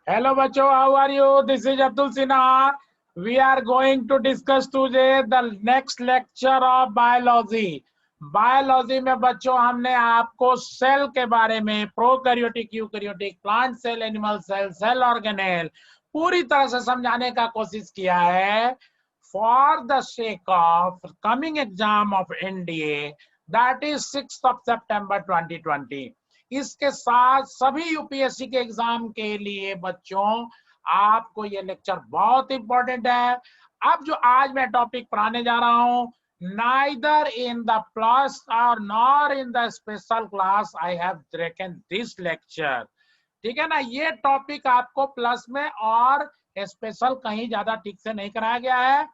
Hello, Bacho. How are you? This is Atul Sinha. We are going to discuss today the next lecture of biology. Biology में बच्चों हमने आपको cell के बारे में prokaryotic, eukaryotic, plant cell, animal cell, cell organelle पूरी तरह से समझाने का कोशिश किया है for the sake of coming exam of NDA that is 6 सितंबर 2020। इसके साथ सभी यूपीएससी के एग्जाम के लिए बच्चों आपको ये लेक्चर बहुत इंपॉर्टेंट है। अब जो आज मैं टॉपिक पढ़ाने जा रहा हूं, neither in the plus or nor in the special class I have taken this lecture। ठीक है ना, ये टॉपिक आपको प्लस में और स्पेशल कहीं ज्यादा ठीक से नहीं कराया गया है।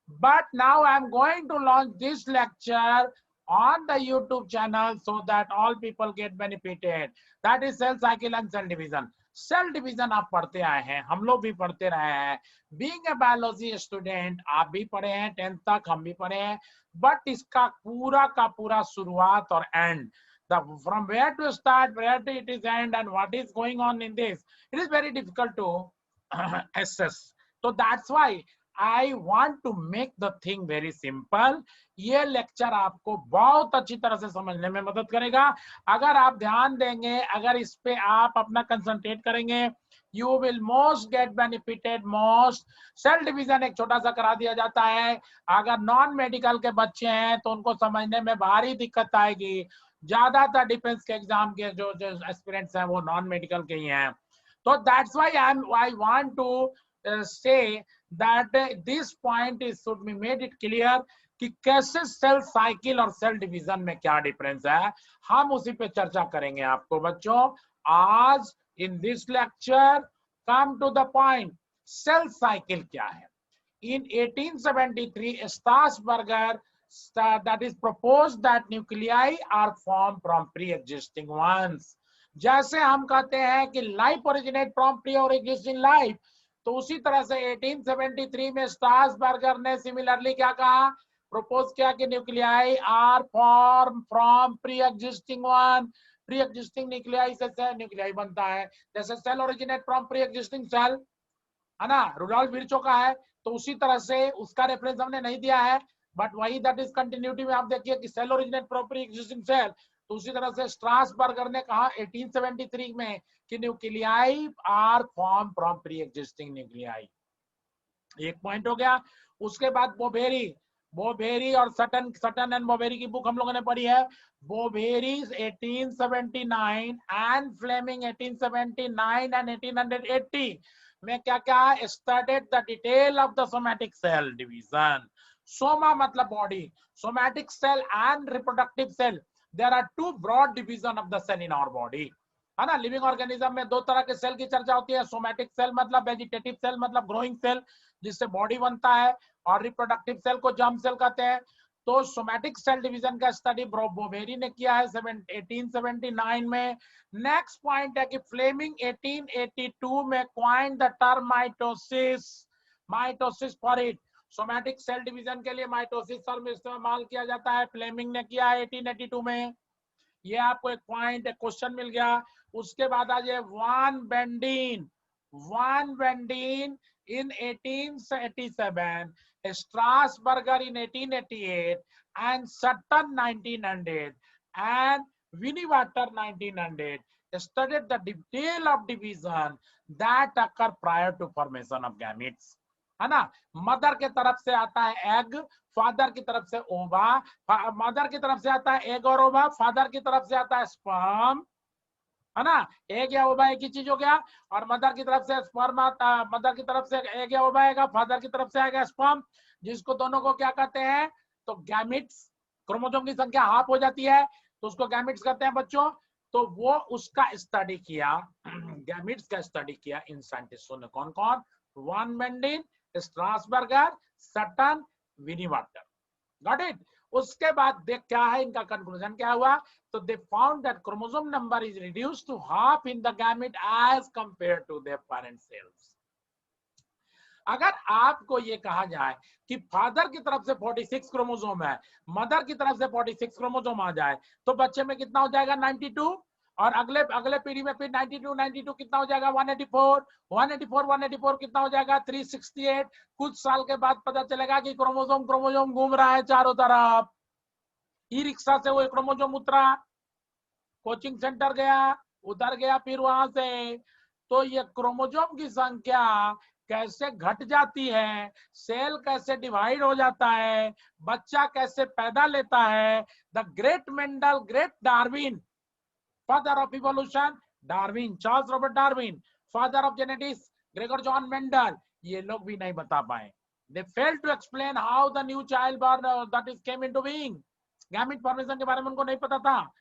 But now I am going to launch this lecture on the YouTube channel so that all people get benefited. That is cell cycle and cell division. Cell division आप पढ़ते आए हैं, हम लोग भी पढ़ते रहे हैं। बीइंग ए बायोलॉजी स्टूडेंट आप भी पढ़े हैं, 10th तक हम भी पढ़े हैं। बट इसका पूरा का पूरा शुरुआत और and, from where to start, where to it is end, and what is going on in this, it is very difficult to assess. So that's why I want to make the thing very simple। ये lecture आपको बहुत अच्छी तरह से समझने में मदद करेगा अगर आप ध्यान देंगे, अगर इस पे आप अपना कंसंट्रेट करेंगे। You will most get benefited most. Cell division एक छोटा सा करा दिया जाता है, अगर नॉन मेडिकल के बच्चे हैं तो उनको समझने में भारी दिक्कत आएगी। ज्यादातर डिफेंस के एग्जाम के जो एस्पिरेंट्स हैं वो नॉन मेडिकल के ही हैं। तो that's why I want to say that this point is should be made it clear कि कैसे सेल साइकिल और सेल डिवीजन में क्या डिफरेंस है, हम उसी पे चर्चा करेंगे आपको बच्चों आज in this lecture. Come to the point, cell cycle क्या है। In 1873 Strasburger that is proposed that nuclei are formed from pre-existing ones। जैसे हम कहते हैं कि life originate from pre-existing life, तो उसी तरह से 1873 में स्ट्रासबर्गर ने सिमिलरली क्या कहा, प्रपोज किया कि nuclei are form from pre existing one. Pre existing nuclei से न्यूक्लियाई बनता है, जैसे cell originate from pre existing cell, है ना, रुडोल्फ विर्चो का है। तो उसी तरह से उसका रेफरेंस हमने नहीं दिया है, बट वही दैट इज कंटिन्यूटी में आप देखिए कि cell originate from pre existing cell. तो उसी तरह से स्ट्रासबर्गर ने कहा 1873 में कि nuclei are form from pre existing nuclei. एक पॉइंट हो गया। उसके बाद बोवेरी और सटन एंड बोवेरी की बुक हम लोगों ने पढ़ी है। बोवेरी 1879 एंड फ्लेमिंग 1879 एंड 1880 में क्या क्या studied the detail of the somatic cell division. Soma मतलब body, somatic cell and reproductive cell. There are two broad division of the cell in our body, है ना। लिविंग ऑर्गेनिज्म में दो तरह के सेल की चर्चा होती है, सोमैटिक सेल मतलब वेजिटेटिव सेल मतलब ग्रोइंग सेल जिससे बॉडी बनता है, और रिप्रोडक्टिव सेल को जर्म सेल कहते हैं। तो सोमैटिक सेल डिवीजन का स्टडी बोवेरी ने किया है 1879 में। नेक्स्ट पॉइंट है कि फ्लेमिंग 1882 में coin the term mitosis, mitosis for it. Somatic cell division के लिए माइटोसिस टर्म इस्तेमाल किया जाता है, फ्लेमिंग ने किया है 1882 में। ये आपको एक पॉइंट, एक क्वेश्चन मिल गया। उसके बाद आ जाए वान बेंडीन in 1887, Strasburger in 1888, and Sutton 1900, and Winnewater 1900 studied the detail of division that occur prior to formation of gametes, है ना। मदर के तरफ से आता है एग, फादर की तरफ से ओवा, मदर की तरफ से आता है एग और ओवा, फादर की तरफ से आता है स्पर्म, है ना। एग या ओवा एक ही चीज हो गया। और मदर की तरफ से स्पर्म आता, मदर की तरफ से एग या ओवा आएगा, फादर की तरफ से आएगा स्पर्म, जिसको दोनों को क्या कहते हैं, तो गैमिट्स। क्रोमोसोम की संख्या हाफ हो जाती है तो उसको गैमिट्स कहते हैं बच्चों। तो वो उसका स्टडी किया, गैमिट्स का स्टडी किया इन साइंटिस्टों ने। कौन कौन, van Beneden, Strasburger, Sutton, Winiwarter. Got it. उसके बाद देख क्या है इनका कंक्लूजन क्या हुआ, तो they found that chromosome number is reduced to half in the gamete as compare to their parent cells. अगर आपको ये कहा जाए कि फादर की तरफ से 46 क्रोमोसोम है, मदर की तरफ से 46 क्रोमोसोम आ जाए, तो बच्चे में कितना हो जाएगा 92, और अगले अगले पीढ़ी में फिर 92 कितना हो जाएगा 184 कितना हो जाएगा 368। कुछ साल के बाद पता चलेगा कि क्रोमोजोम घूम रहा है चारों तरफ। ई रिक्शा से वो क्रोमोजोम उतरा, कोचिंग सेंटर गया, उतर गया, फिर वहां से। तो ये क्रोमोजोम की संख्या कैसे घट जाती है, सेल कैसे डिवाइड हो जाता है, बच्चा कैसे पैदा लेता है। The great Mendel, great Darwin, father of evolution Darwin, Charles Robert Darwin, father of genetics Gregor John Mendel, ये लोग भी नहीं बता पाए। They fail to explain how the new child born that is came into being. Gamete formation के बारे में उनको नहीं पता था।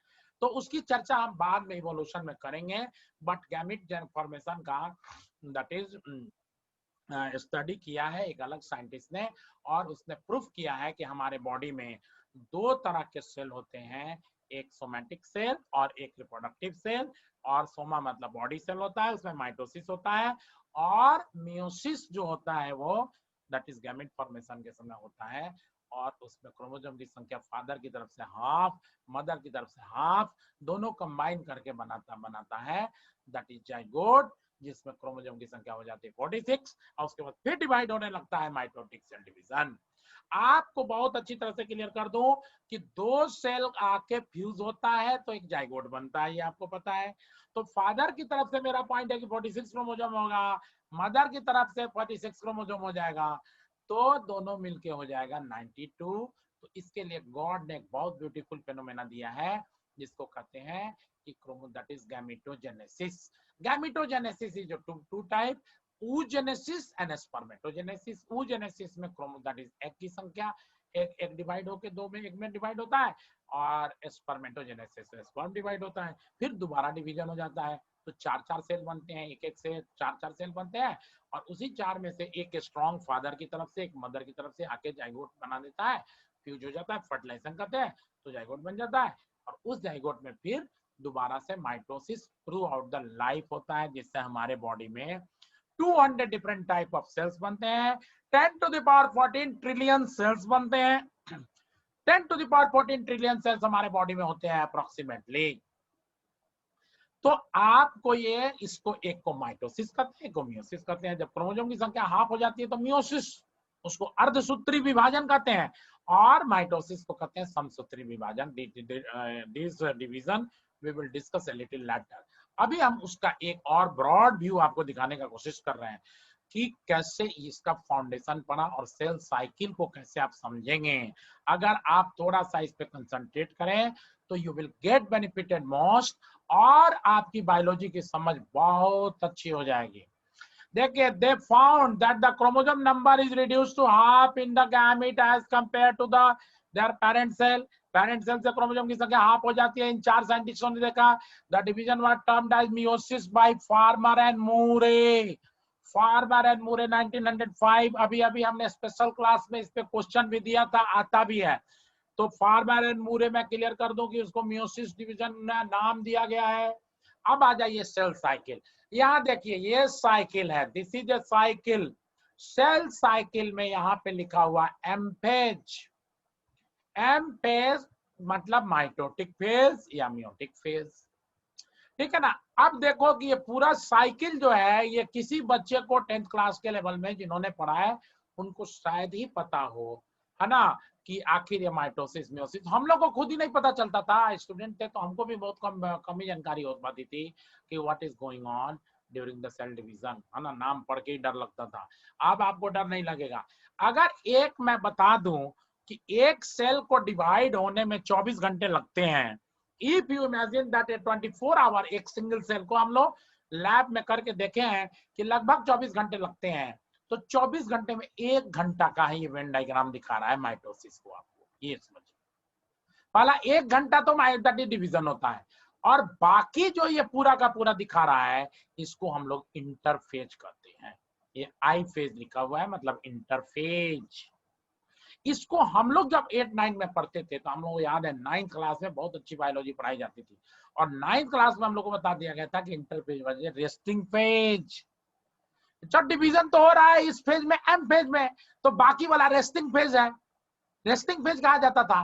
तो उसकी चर्चा हम बाद में इवोल्यूशन में करेंगे। बट गैमेट फॉर्मेशन का दैट इज स्टडी किया है एक अलग साइंटिस्ट ने, और उसने प्रूफ किया है कि हमारे बॉडी में दो तरह के सेल होते हैं, एक सोमैटिक सेल और एक रिप्रोडक्टिव सेल। और सोमा मतलब बॉडी सेल होता है, उसमें माइटोसिस होता है, और मियोसिस जो होता है वो दैट इज गैमेट फॉर्मेशन के समय होता है। और उसमें क्रोमोसोम की संख्या फादर की तरफ से हाफ, मदर की तरफ से हाफ, दोनों कंबाइन करके बनाता है दैट इज जाइगोट, जिसमें क्रोमोसोम की संख्या हो जाती है 46, और उसके बाद फिर डिवाइड होने लगता है माइटोटिक सेल डिवीजन। आपको बहुत अच्छी तरह से क्लियर कर दूं कि दो सेल आके फ्यूज होता है तो एक जाइगोट बनता है, ये आपको पता है। तो फादर की तरफ से मेरा पॉइंट है कि 46 क्रोमोसोम होगा, मदर की तरफ से 46 क्रोमोसोम हो जाएगा, तो दोनों मिलके हो जाएगा 92। तो इसके लिए गॉड ने एक बहुत ब्यूटीफुल फेनोमेना दिया है जिसको कहते हैं कि chromo that is gametogenesis. Gametogenesis is two type, oogenesis and spermatogenesis. oogenesis में क्रोमो दैट इज एग की संख्या एक डिवाइड होके दो में, एक में डिवाइड होता है, और स्पर्मेटोजेनेसिस में स्पर्म डिवाइड होता है, फिर दोबारा डिवीजन हो जाता है। तो चार चार सेल बनते हैं, एक एक से चार चार सेल बनते हैं, और उसी चार में से एक स्ट्रॉन्ग फादर की तरफ से, एक मदर की तरफ से आके जाइगोट बना देता है, फ्यूज हो जाता है, फर्टिलाइजेशन करते हैं तो जाइगोट बन जाता है। और उस जाइगोट में फिर दोबारा से mitosis through out the life होता है, जिससे हमारे बॉडी में 200 डिफरेंट टाइप ऑफ सेल्स बनते हैं, 10 to the power 14 trillion cells बनते हैं। 10 to the power 14 trillion cells हमारे बॉडी में होते हैं अप्रोक्सीमेटली। तो आपको ये इसको एक को माइटोसिस कहते हैं, एक को मियोसिस कहते हैं। जब क्रोमोसोम की संख्या हाफ हो जाती है तो मियोसिस, उसको अर्धसूत्री विभाजन कहते हैं, और माइटोसिस को कहते हैं समसूत्री विभाजन, this division we will discuss a little later. अभी हम उसका एक और ब्रॉड व्यू आपको दिखाने का कोशिश कर रहे हैं कि कैसे इसका फाउंडेशन पड़ा और सेल साइकिल को कैसे आप समझेंगे। अगर आप थोड़ा सा इस पे कंसंट्रेट करें तो you will get benefited most, और आपकी बायोलॉजी की समझ बहुत अच्छी हो जाएगी। देखिए, they found that the chromosome number is reduced to half in the gamete as compare to the their parent cell. Parent cell से क्रोमोसोम की संख्या हाफ हो जाती है। इन चार साइंटिस्टों ने देखा। The division was termed as meiosis by Farmer and Moore. Farmer and Moore 1905। अभी अभी हमने स्पेशल क्लास में इस पे क्वेश्चन भी दिया था, आता भी है। तो फार्मर एंड मूरे में क्लियर कर दूं कि उसको मियोसिस डिवीजन नाम दिया गया है। अब आ जाइए सेल साइकिल। यहाँ देखिए, ये साइकिल है, this is a cycle. Cell cycle में यहाँ पे लिखा हुआ एम्फेज। एम्फेज मतलब माइटोटिक फेज या मियोटिक फेज, ठीक है ना। अब देखो कि ये पूरा साइकिल जो है, ये किसी बच्चे को 10th क्लास के लेवल में जिन्होंने पढ़ा है उनको शायद ही पता हो, है ना, कि आखिर ये माइटोसिस मियोसिस हम लोग को खुद ही नहीं पता चलता था। स्टूडेंट थे तो हमको भी बहुत कम ही जानकारी हो पाती थी कि what is going on during the cell division, है ना। नाम पढ़ के ही डर लगता था। अब आपको डर नहीं लगेगा। अगर एक मैं बता दूं कि एक सेल को डिवाइड होने में 24 घंटे लगते हैं, if you imagine that a 24 hour, एक सिंगल सेल को हम लोग लैब में करके देखे हैं कि लगभग 24 घंटे लगते हैं, तो 24 घंटे में 1 घंटा का ही वेन डायग्राम दिखा रहा है माइटोसिस को। आपको ये समझिए, पहला 1 घंटा तो माइटोटिक डिवीजन होता है, और बाकी जो ये पूरा का पूरा दिखा रहा है इसको हम लोग इंटरफेज कहते हैं। ये आई फेज लिखा हुआ है, मतलब इंटरफेज। इसको हम लोग जब 8-9 में पढ़ते थे तो हम लोग को याद है 9th क्लास में बहुत अच्छी बायोलॉजी पढ़ाई जाती थी, और 9th क्लास में हम लोग को बता दिया गया था कि इंटरफेज वजह रेस्टिंग फेज। जब डिवीजन तो हो रहा है इस फेज में, एम फेज में, तो बाकी वाला रेस्टिंग फेज है। रेस्टिंग फेज कहा जाता था।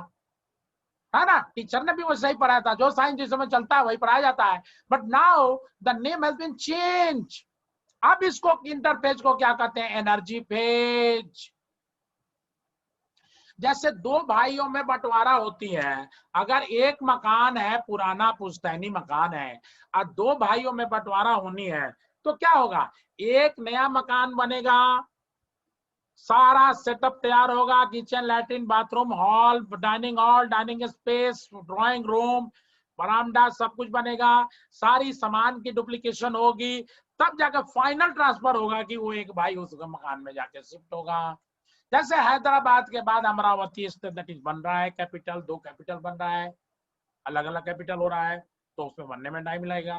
है ना, टीचर ने भी वैसे ही पढ़ाया था, जो साइंस जिस समय चलता है वही पढ़ाया जाता है, but now the name has been change. अब इसको इंटरफेज को क्या कहते हैं, एनर्जी फेज। जैसे दो भाइयों में बंटवारा होती है, अगर एक मकान है पुराना पुश्तैनी मकान है और दो भाइयों में बंटवारा होनी है, तो क्या होगा, एक नया मकान बनेगा, सारा सेटअप तैयार होगा, kitchen latrine bathroom hall dining hall dining space drawing room बरामदा सब कुछ बनेगा, सारी सामान की डुप्लीकेशन होगी, तब जाकर फाइनल ट्रांसफर होगा कि वो एक भाई उस मकान में जाके शिफ्ट होगा। जैसे हैदराबाद के बाद अमरावती स्टेट बन रहा है, कैपिटल, दो कैपिटल बन रहा है, अलग अलग कैपिटल हो रहा है, तो उसमें बनने में टाइम लगेगा,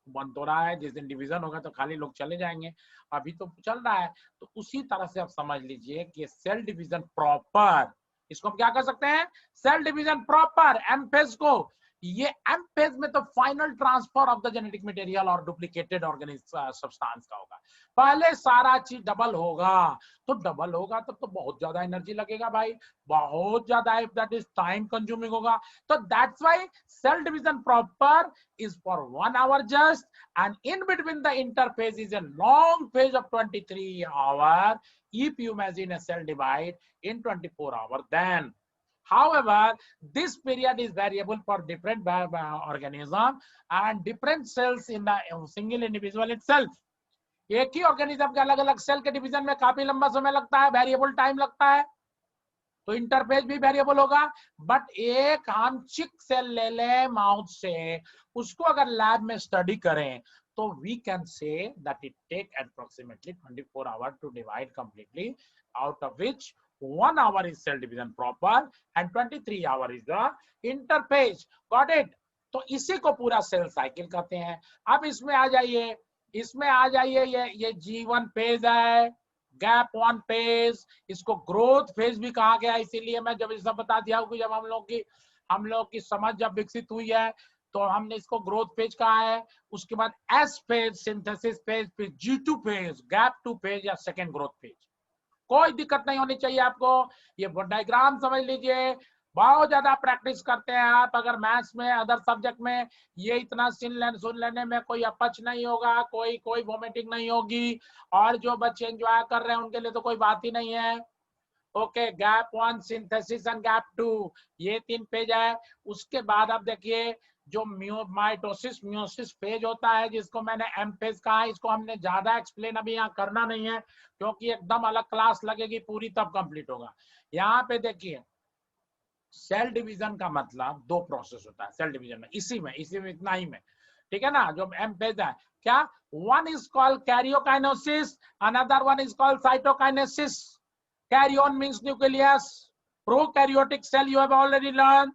बन तो रहा है, जिस दिन डिवीजन होगा तो खाली लोग चले जाएंगे, अभी तो चल रहा है। तो उसी तरह से आप समझ लीजिए कि सेल डिवीजन प्रॉपर, इसको हम क्या कर सकते हैं, cell division proper, M phase को, ये एम फेज में तो final transfer of the genetic material और डुप्लीकेटेड ऑर्गेनिक सब्सटेंस का होगा, पहले सारा चीज डबल होगा, तो डबल होगा तब तो बहुत ज्यादा एनर्जी लगेगा भाई, बहुत ज्यादा, दैट इज टाइम कंज्यूमिंग होगा। तो that's why cell division proper is for 1 hour just, and in between the interphase is a long phase of 23 hours if you imagine a cell divide in 24 hours. Then however this period is variable for different organism and different cells in the single individual itself. एक ही organism के अलग अलग cell के division में काफी लंबा समय लगता है, वेरिएबल टाइम लगता है, तो इंटरफेस भी वेरिएबल होगा। बट एक हम चिक सेल ले ले माउथ से, उसको अगर लैब में स्टडी करें तो we can say that it take approximately 24 hour to divide completely, out of which 1 hour is cell division proper and 23 hour is the interphase. Got it? तो इसी को पूरा सेल साइकिल कहते हैं। अब इसमें आ जाइए, इसमें आ जाइए, ये G1 फेज है, गैप 1 फेज, इसको ग्रोथ फेज भी कहा गया, इसीलिए मैं जब सब बता दिया हूं कि जब हम लोग की समझ जब विकसित हुई है तो हमने इसको ग्रोथ फेज कहा है। उसके बाद एस फेज, सिंथेसिस फेज, फिर G2 फेज, गैप 2 फेज या सेकेंड ग्रोथ फेज। कोई दिक्कत नहीं होनी चाहिए आपको, ये डायग्राम समझ लीजिए, बहुत ज्यादा प्रैक्टिस करते हैं आप अगर मैथ्स में, अदर सब्जेक्ट में, ये इतना सुन लेने में कोई अपच नहीं होगा, कोई वोमिटिंग नहीं होगी, और जो बच्चे एंजॉय कर रहे हैं उनके लिए तो कोई बात ही नहीं है। Okay, gap 1, synthesis and gap 2, ये 3 पेज है। उसके बाद आप देखिए जो माइटोसिस म्यूसिस फेज होता है, जिसको मैंने एम फेज कहा है, इसको हमने ज्यादा एक्सप्लेन अभी यहाँ करना नहीं है क्योंकि एकदम अलग क्लास लगेगी पूरी, तब कंप्लीट होगा। यहाँ पे देखिए सेल डिवीजन का मतलब 2 प्रोसेस होता है सेल डिवीजन में, इसी में इतना ही में, ठीक है ना, जो एम फेज है। क्या? One is called karyokinesis, another one is called cytokinesis. Caryon means nucleus. Prokaryotic cell you have already learned.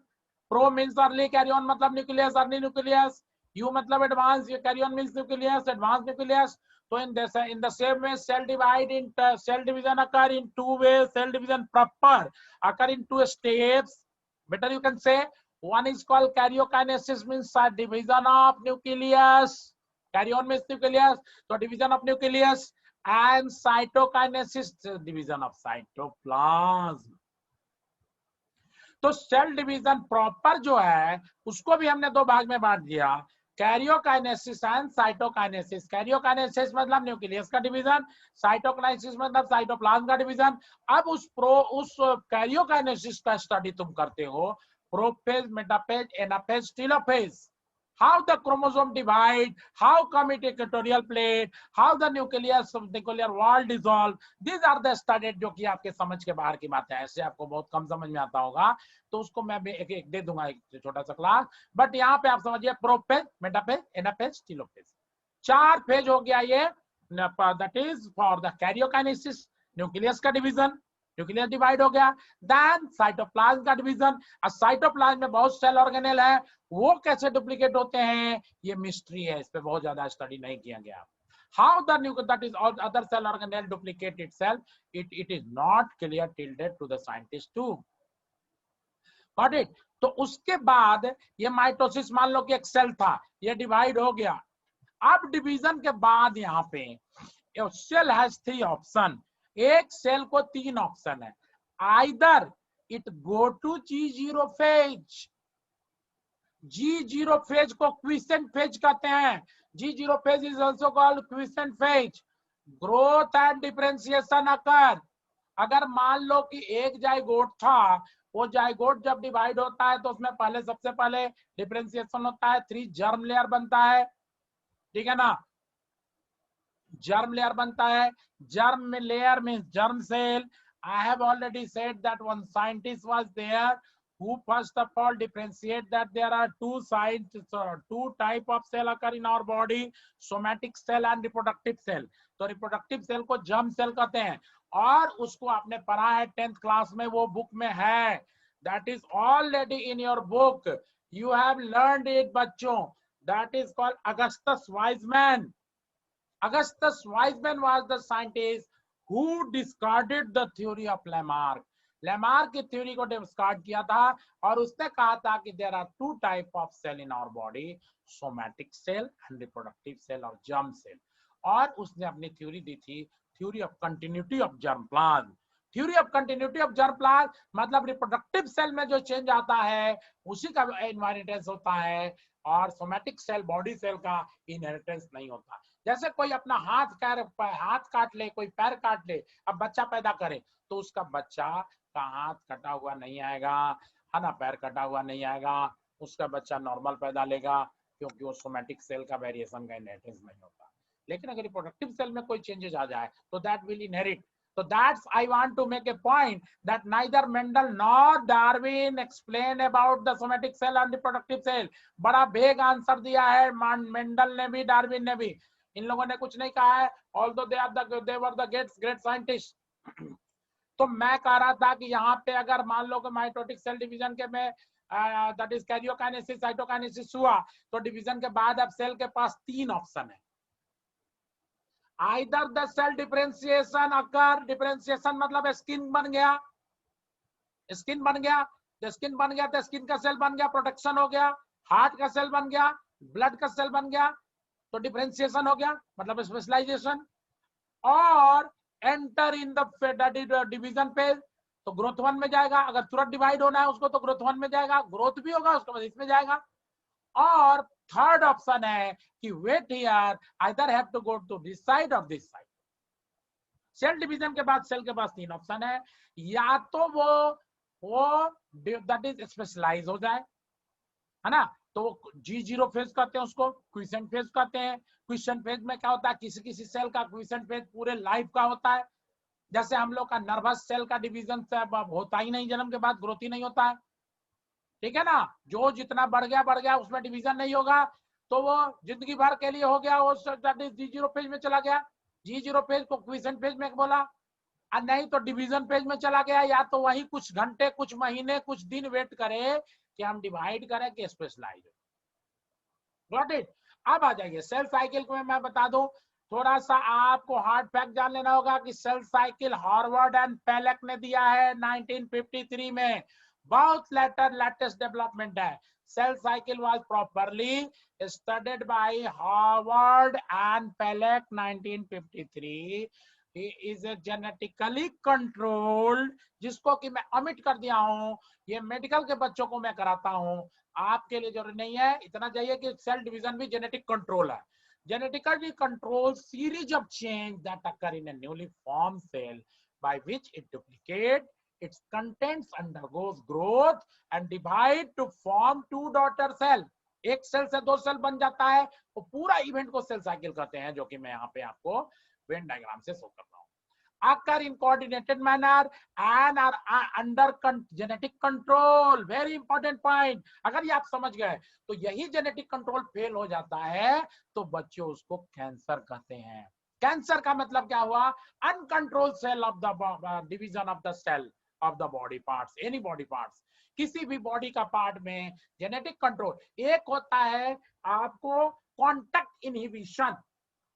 Pro means early, caryon मतलब nucleus, early nucleus. U मतलब advanced, caryon means nucleus, advanced nucleus. So in the same way, cell division occur in 2 ways. Cell division proper occur in 2 steps. Better you can say one is called karyokinesis, means division of nucleus. Caryon means nucleus, so division of nucleus. And cytokinesis, division of cytoplasm. तो cell division proper जो है उसको भी हमने 2 भाग में बांट दिया, कैरियोकाइनेसिस एंड साइटोकाइनेसिस। कैरियोकाइनेसिस मतलब न्यूक्लियस का डिवीजन, साइटोकाइनेसिस मतलब साइटोप्लाज्म का डिवीजन। अब उस कैरियोकाइनेसिस का स्टडी तुम करते हो, prophase, metaphase, anaphase, telophase, how the chromosome divide, how come it equatorial plate, how the nuclear wall dissolve, these are the studied, जो कि आपके समझ के बाहर की बात है, ऐसे आपको बहुत कम समझ में आता होगा, तो उसको मैं भी एक दे दूंगा, एक छोटा सा क्लास। बट यहाँ पे आप समझिए prophase, metaphase, anaphase, telophase, 4 phase हो गया ये, that is for the karyokinesis, nucleus का डिवीजन, न्यूक्लियस डिवाइड हो गया। देन साइटोप्लाज्म का डिवीजन, साइटोप्लाज्म में बहुत सेल ऑर्गेनेल है, वो कैसे डुप्लीकेट होते हैं ये मिस्ट्री है, इस पे बहुत ज्यादा स्टडी नहीं किया गया। How that is other cell organelle duplicate itself, it is not clear till date to the scientist too. Got it? तो उसके बाद ये माइटोसिस, मान लो कि एक सेल था, ये डिवाइड हो गया। अब डिवीजन के बाद यहाँ पे सेल हैज 3 ऑप्शन, एक सेल को 3 ऑप्शन है, either it go to G0 phase, G0 phase को क्विसेंट फेज कहते हैं। G0 phase is also called quiescent phase. Growth and differentiation occur. अगर मान लो कि एक जाइगोट था, वो जाइगोट जब डिवाइड होता है तो उसमें पहले सबसे पहले डिफरेंशिएशन होता है, 3 जर्म लेयर बनता है, ठीक है ना। जर्म लेयर बनता है। Germ layer means germ cell. I have already said that one scientist was there who first of all differentiate that there are two type of cell occur in our body, somatic cell and reproductive cell. तो reproductive cell को germ cell कहते हैं, और उसको आपने पढ़ा है 10th class में, वो बुक में है। That is already in your book. You have learned it बच्चों. That is called Augustus Weismann. Augustus Weismann was the scientist who discarded the theory of Lamarck. Lamarck की थ्योरी को discard किया था, और उसने कहा था कि there are two type of cell in our body, somatic cell and reproductive cell और जर्म सेल। और उसने अपनी थ्योरी दी थी, theory of continuity of germ plasm. Theory of continuity of germ plasm मतलब रिप्रोडक्टिव सेल में जो change आता है उसी का इनहेरिटेंस होता है, और सोमैटिक सेल बॉडी सेल का इनहेरिटेंस नहीं होता। जैसे कोई अपना हाथ काट ले, कोई पैर काट ले, अब बच्चा पैदा करे तो उसका बच्चा का हाथ कटा हुआ नहीं आएगा, है ना, पैर कटा हुआ नहीं आएगा, उसका बच्चा नॉर्मल पैदा लेगा, क्योंकि वो सोमैटिक सेल का वेरिएशन का इनहेरिटेंस नहीं होता। लेकिन अगर रिप्रोडक्टिव सेल में कोई चेंजेस आ जाए तो that will inherit. So that's I want to make a point that neither Mendel nor Darwin explain about the somatic cell and reproductive cell. बड़ा भेग आंसर दिया है मेंडल ने भी, डार्विन ने भी, इन लोगों ने कुछ नहीं कहा है, although they were the great scientists. तो मैं कह रहा था कि यहाँ पे अगर मान लो कि माइटोटिक सेल डिवीजन के में दैट इज कैरियोकाइनेसिस साइटोकाइनेसिस हुआ, तो डिवीजन के बाद अब सेल के पास 3 ऑप्शन है। Either the cell differentiation occur, differentiation मतलब स्किन बन गया, स्किन बन गया, तो स्किन बन गया तो स्किन का सेल बन गया, प्रोटेक्शन हो गया, हार्ट का सेल बन गया, ब्लड का सेल बन गया, तो डिफरेंशिएशन हो गया मतलब स्पेशलाइजेशन। और enter in the division page, तो ग्रोथ 1 में जाएगा, अगर तुरंत डिवाइड होना है उसको तो ग्रोथ 1 में जाएगा, ग्रोथ भी होगा उसके बाद इसमें जाएगा। और थर्ड ऑप्शन है कि wait here, either have to go to this side और दिस साइड। सेल डिवीजन के बाद सेल के पास 3 ऑप्शन है, या तो वो दैट इज स्पेशलाइज हो जाए, है ना, तो G0 फेज कहते हैं उसको, क्विसेंट फेज कहते हैं। क्विसेंट फेज में क्या होता है, किसी किसी सेल का क्विसेंट फेज पूरे लाइफ का होता है। जैसे हम लोग का नर्वस सेल का डिवीजन होता ही नहीं, जन्म के बाद ग्रोथ ही नहीं होता है, ठीक है ना। जो जितना बढ़ गया उसमें डिवीजन नहीं होगा, तो वो जिंदगी भर के लिए हो गया, वो G0 फेज में चला गया। G0 फेज को क्विसेंट फेज में बोला, और नहीं तो डिवीजन पेज में चला गया, या तो वही कुछ घंटे, कुछ महीने, कुछ दिन वेट करे कि हम डिवाइड करें कि स्पेशलाइज। Got it. अब आ जाइए सेल साइकिल को मैं बता दूं, थोड़ा सा आपको हार्ड फैक्ट जान लेना होगा कि cell cycle Harvard and Pelc ने दिया है 1953 में, बहुत लेटेस्ट डेवलपमेंट है। Cell cycle was properly studied by Harvard and Pelc 1953। He is a genetically controlled, जिसको कि मैं अमिट कर दिया हूं, ये मेडिकल के बच्चों को मैं कराता हूं, आपके लिए जरूरी नहीं है, इतना चाहिए कि सेल डिवीजन भी जेनेटिक कंट्रोल है। Genetically controlled series of change that occur in a newly formed cell by which it duplicates, its contents undergoes growth and divide to form 2 daughter cell। एक सेल से 2 cell बन जाता है, वो पूरा event को cell cycle कहते हैं, जो कि मैं यहाँ पे आपको वेन डायग्राम से शो कर रहा हूँ। occur in coordinated manner and are under genetic control। very important point, अगर ये आप समझ गए तो यही जेनेटिक कंट्रोल फेल हो जाता है तो बच्चों उसको कैंसर कहते हैं। कैंसर का मतलब क्या हुआ, uncontrolled cell of the division of the cell of the body parts, any body parts, किसी भी बॉडी का पार्ट में जेनेटिक कंट्रोल। एक होता है आपको कॉन्टैक्ट इनहिबिशन,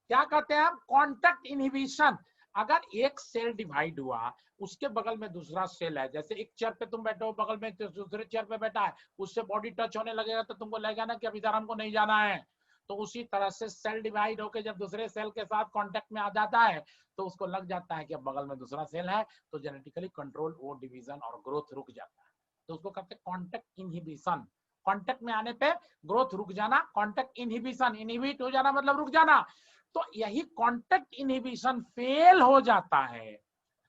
क्या कहते हैं हम, कॉन्टैक्ट इनहिबिशन। अगर एक सेल डिवाइड हुआ, उसके बगल में दूसरा सेल है, जैसे एक चेयर पे तुम बैठे हो, बगल में दूसरे चेयर पे बैठा है, उससे बॉडी टच होने लगेगा तो तुमको लगेगा ना कि अब इधर हमको नहीं जाना है। तो उसी तरह से सेल डिवाइड होकर जब दूसरे सेल के साथ कांटेक्ट में आ जाता है तो उसको लग जाता है कि अब बगल में दूसरा सेल है, तो जेनेटिकली कंट्रोल वो डिवीजन और ग्रोथ रुक जाता है, तो उसको कहते हैं कॉन्टैक्ट इनहिबिशन। कांटेक्ट में आने पे ग्रोथ रुक जाना, कांटेक्ट इनहिबिशन, इनहिबिट हो जाना मतलब रुक जाना। तो यही कांटेक्ट इनहिबिशन फेल हो जाता है।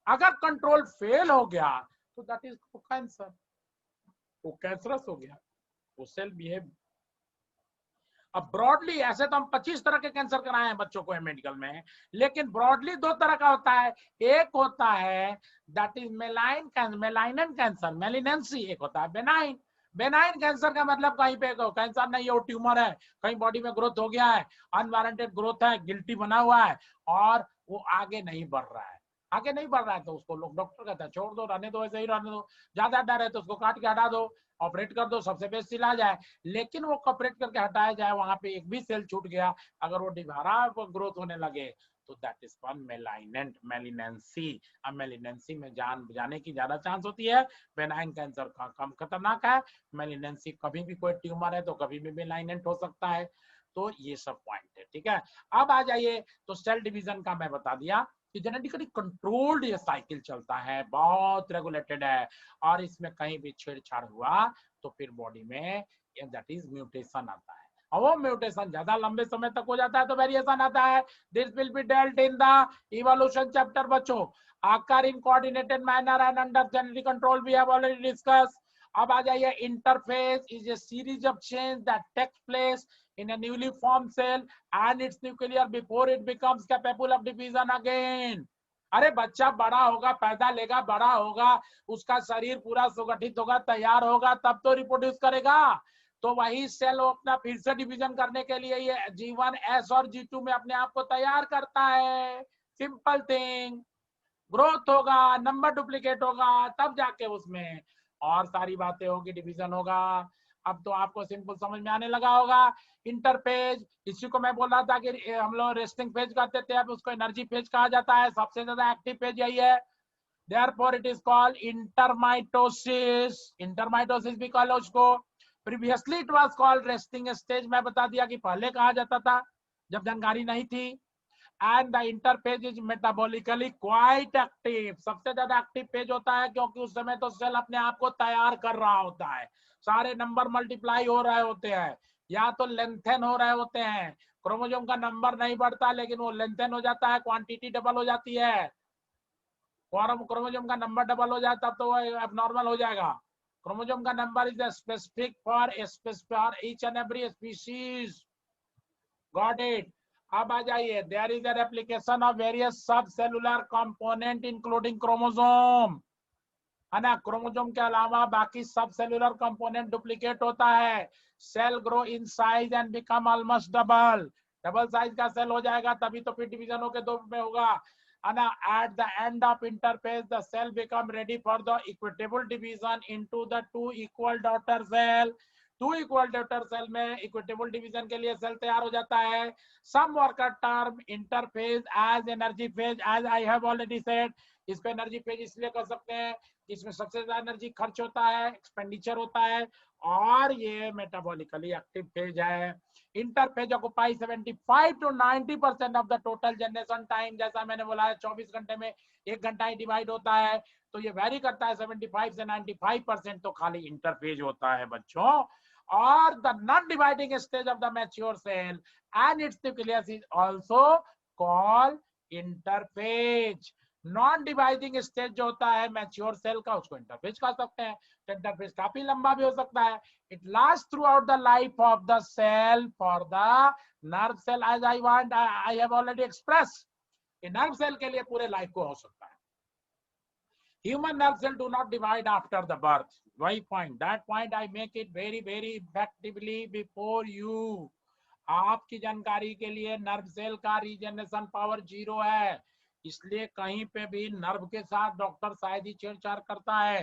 अगर कंट्रोल फेल हो गया तो दैट इज कैंसर, वो कैंसरस हो गया, वो सेल बिहेव। अब ब्रॉडली ऐसे तो हम 25 तरह के कैंसर कराए हैं बच्चों को मेडिकल में, लेकिन ब्रॉडली 2 तरह का होता है। एक होता है that is malign cancer, malignant cancer, malignancy. एक होता है बेनाइन। बेनाइन कैंसर का मतलब कहीं पे कैंसर नहीं है, वो ट्यूमर है, कहीं बॉडी में ग्रोथ हो गया है, अनवारंटेड ग्रोथ है, गिल्टी बना हुआ है और वो आगे नहीं बढ़ रहा है। आगे नहीं बढ़ रहा है तो उसको लोग डॉक्टर कहता है छोड़ दो, रहने दो, ऐसे ही रहने दो। ज्यादा डर है तो उसको काट के हटा दो, ऑपरेट कर दो, सबसे बेस्ट इलाज है। लेकिन वो ऑपरेट करके हटाया जाए, वहां पे एक भी सेल छूट गया, अगर वो दोबारा ग्रोथ होने लगे तो दैट इज कॉल्ड मेलाइनेंट मेलिनेंसी। अब मेलिनेंसी में जान जाने की ज्यादा चांस होती है, बेनाइन कैंसर का कम खतरनाक है। मेलिनेंसी कभी भी कोई ट्यूमर है तो कभी भी मेलाइनेंट हो सकता है। तो ये सब पॉइंट है, ठीक है। अब आ जाइए, तो सेल डिवीजन का मैं बता दिया कि जेनेटिकली कंट्रोल्ड ये साइकिल चलता है, बहुत रेगुलेटेड है, और इसमें कहीं भी छेड़छाड़ हुआ तो फिर बॉडी में दैट इज म्यूटेशन आता है, और वो म्यूटेशन ज्यादा लंबे समय तक हो जाता है तो वेरिएशन आता है। This will be dealt in the evolution chapter बच्चों, occur in coordinated manner and under genetic control we have already discuss. अब आ जाइए, interphase is a series of change that takes place in a newly formed cell and its nucleus before it becomes capable of division again। अरे बच्चा बड़ा होगा, पैदा लेगा, बड़ा होगा, उसका शरीर पूरा सुगठित होगा, तैयार होगा, तब तो रिप्रोड्यूस करेगा। तो वही सेल अपना फिर से डिवीजन करने के लिए ये G1 S और G2 में अपने आप को तैयार करता है। सिंपल थिंग, ग्रोथ होगा, नंबर डुप्लीकेट होगा, तब जाके उसमें और सारी बातें होगी, डिवीजन होगा। अब तो आपको सिंपल समझ में आने लगा होगा। इंटरफेज, इसी को मैं बोल रहा था कि हम लोग रेस्टिंग फेज कहते थे, अब उसको एनर्जी फेज कहा जाता है। सबसे ज्यादा एक्टिव फेज यही है, therefore it is called intermitosis। इंटरमाइटोसिस भी कहा उसको। Previously it was called resting stage, मैं बता दिया कि पहले कहा जाता था जब जानकारी नहीं थी। And the interphase is metabolically quite active, सबसे ज्यादा एक्टिव फेज होता है, क्योंकि उस समय तो सेल अपने आप को तैयार कर रहा होता है, सारे नंबर मल्टीप्लाई हो रहे होते हैं, या तो लेंथन हो रहे होते हैं। क्रोमोसोम का नंबर नहीं बढ़ता लेकिन वो लेंथन हो जाता है, क्वांटिटी डबल हो जाती है। क्रोमोसोम का नंबर डबल हो जाए तब तो वो एबनॉर्मल हो जाएगा। क्रोमोसोम का number is specific for each and every species. Got it. अब आ जाइए, there is an application of various sub cellular component including chromosome, है ना। क्रोमोसोम के अलावा बाकी सब सेलुलर कंपोनेंट डुप्लीकेट होता है। Cell grow in size and become almost double, double size का सेल हो जाएगा तभी तो फिर डिवीजन होकर 2 में होगा, है ना। At the end of interphase the cell become ready for the equitable division into the 2 equal daughter cell. 2 equal daughter cell में इक्विटेबल डिवीजन के लिए सेल तैयार हो जाता है। Some worker term interphase as energy phase, as I have already said. इसको energy phase इसलिए कह सकते हैं इसमें सबसे ज्यादा एनर्जी खर्च होता है, एक्सपेंडिचर होता है, और ये मेटाबॉलिकली एक्टिव फेज है। Interphase occupy 75 to 90% of the total generation time, जैसा मैंने बोला है 24 घंटे में 1 घंटा ही डिवाइड होता है, तो ये वेरी करता है, 75 से 95% तो खाली इंटरफेज होता है बच्चों। और the non dividing stage of the mature cell and its nucleus is also called interphase. Non dividing stage जो होता है मैच्योर सेल का, उसको इंटरफेज कह सकते हैं। तो इंटरफेज काफी लंबा भी हो सकता है। It last throughout the life of the cell for the nerve cell, as I have already express. Nerve cell के लिए पूरे लाइफ को हो सकता है। Human nerve cell do not divide after the birth, वही point, that point I make it very very effectively before you। आपकी जानकारी के लिए नर्व सेल का रीजनरेशन पावर 0 है, इसलिए कहीं पे भी नर्व के साथ डॉक्टर शायद ही छेड़छाड़ करता है।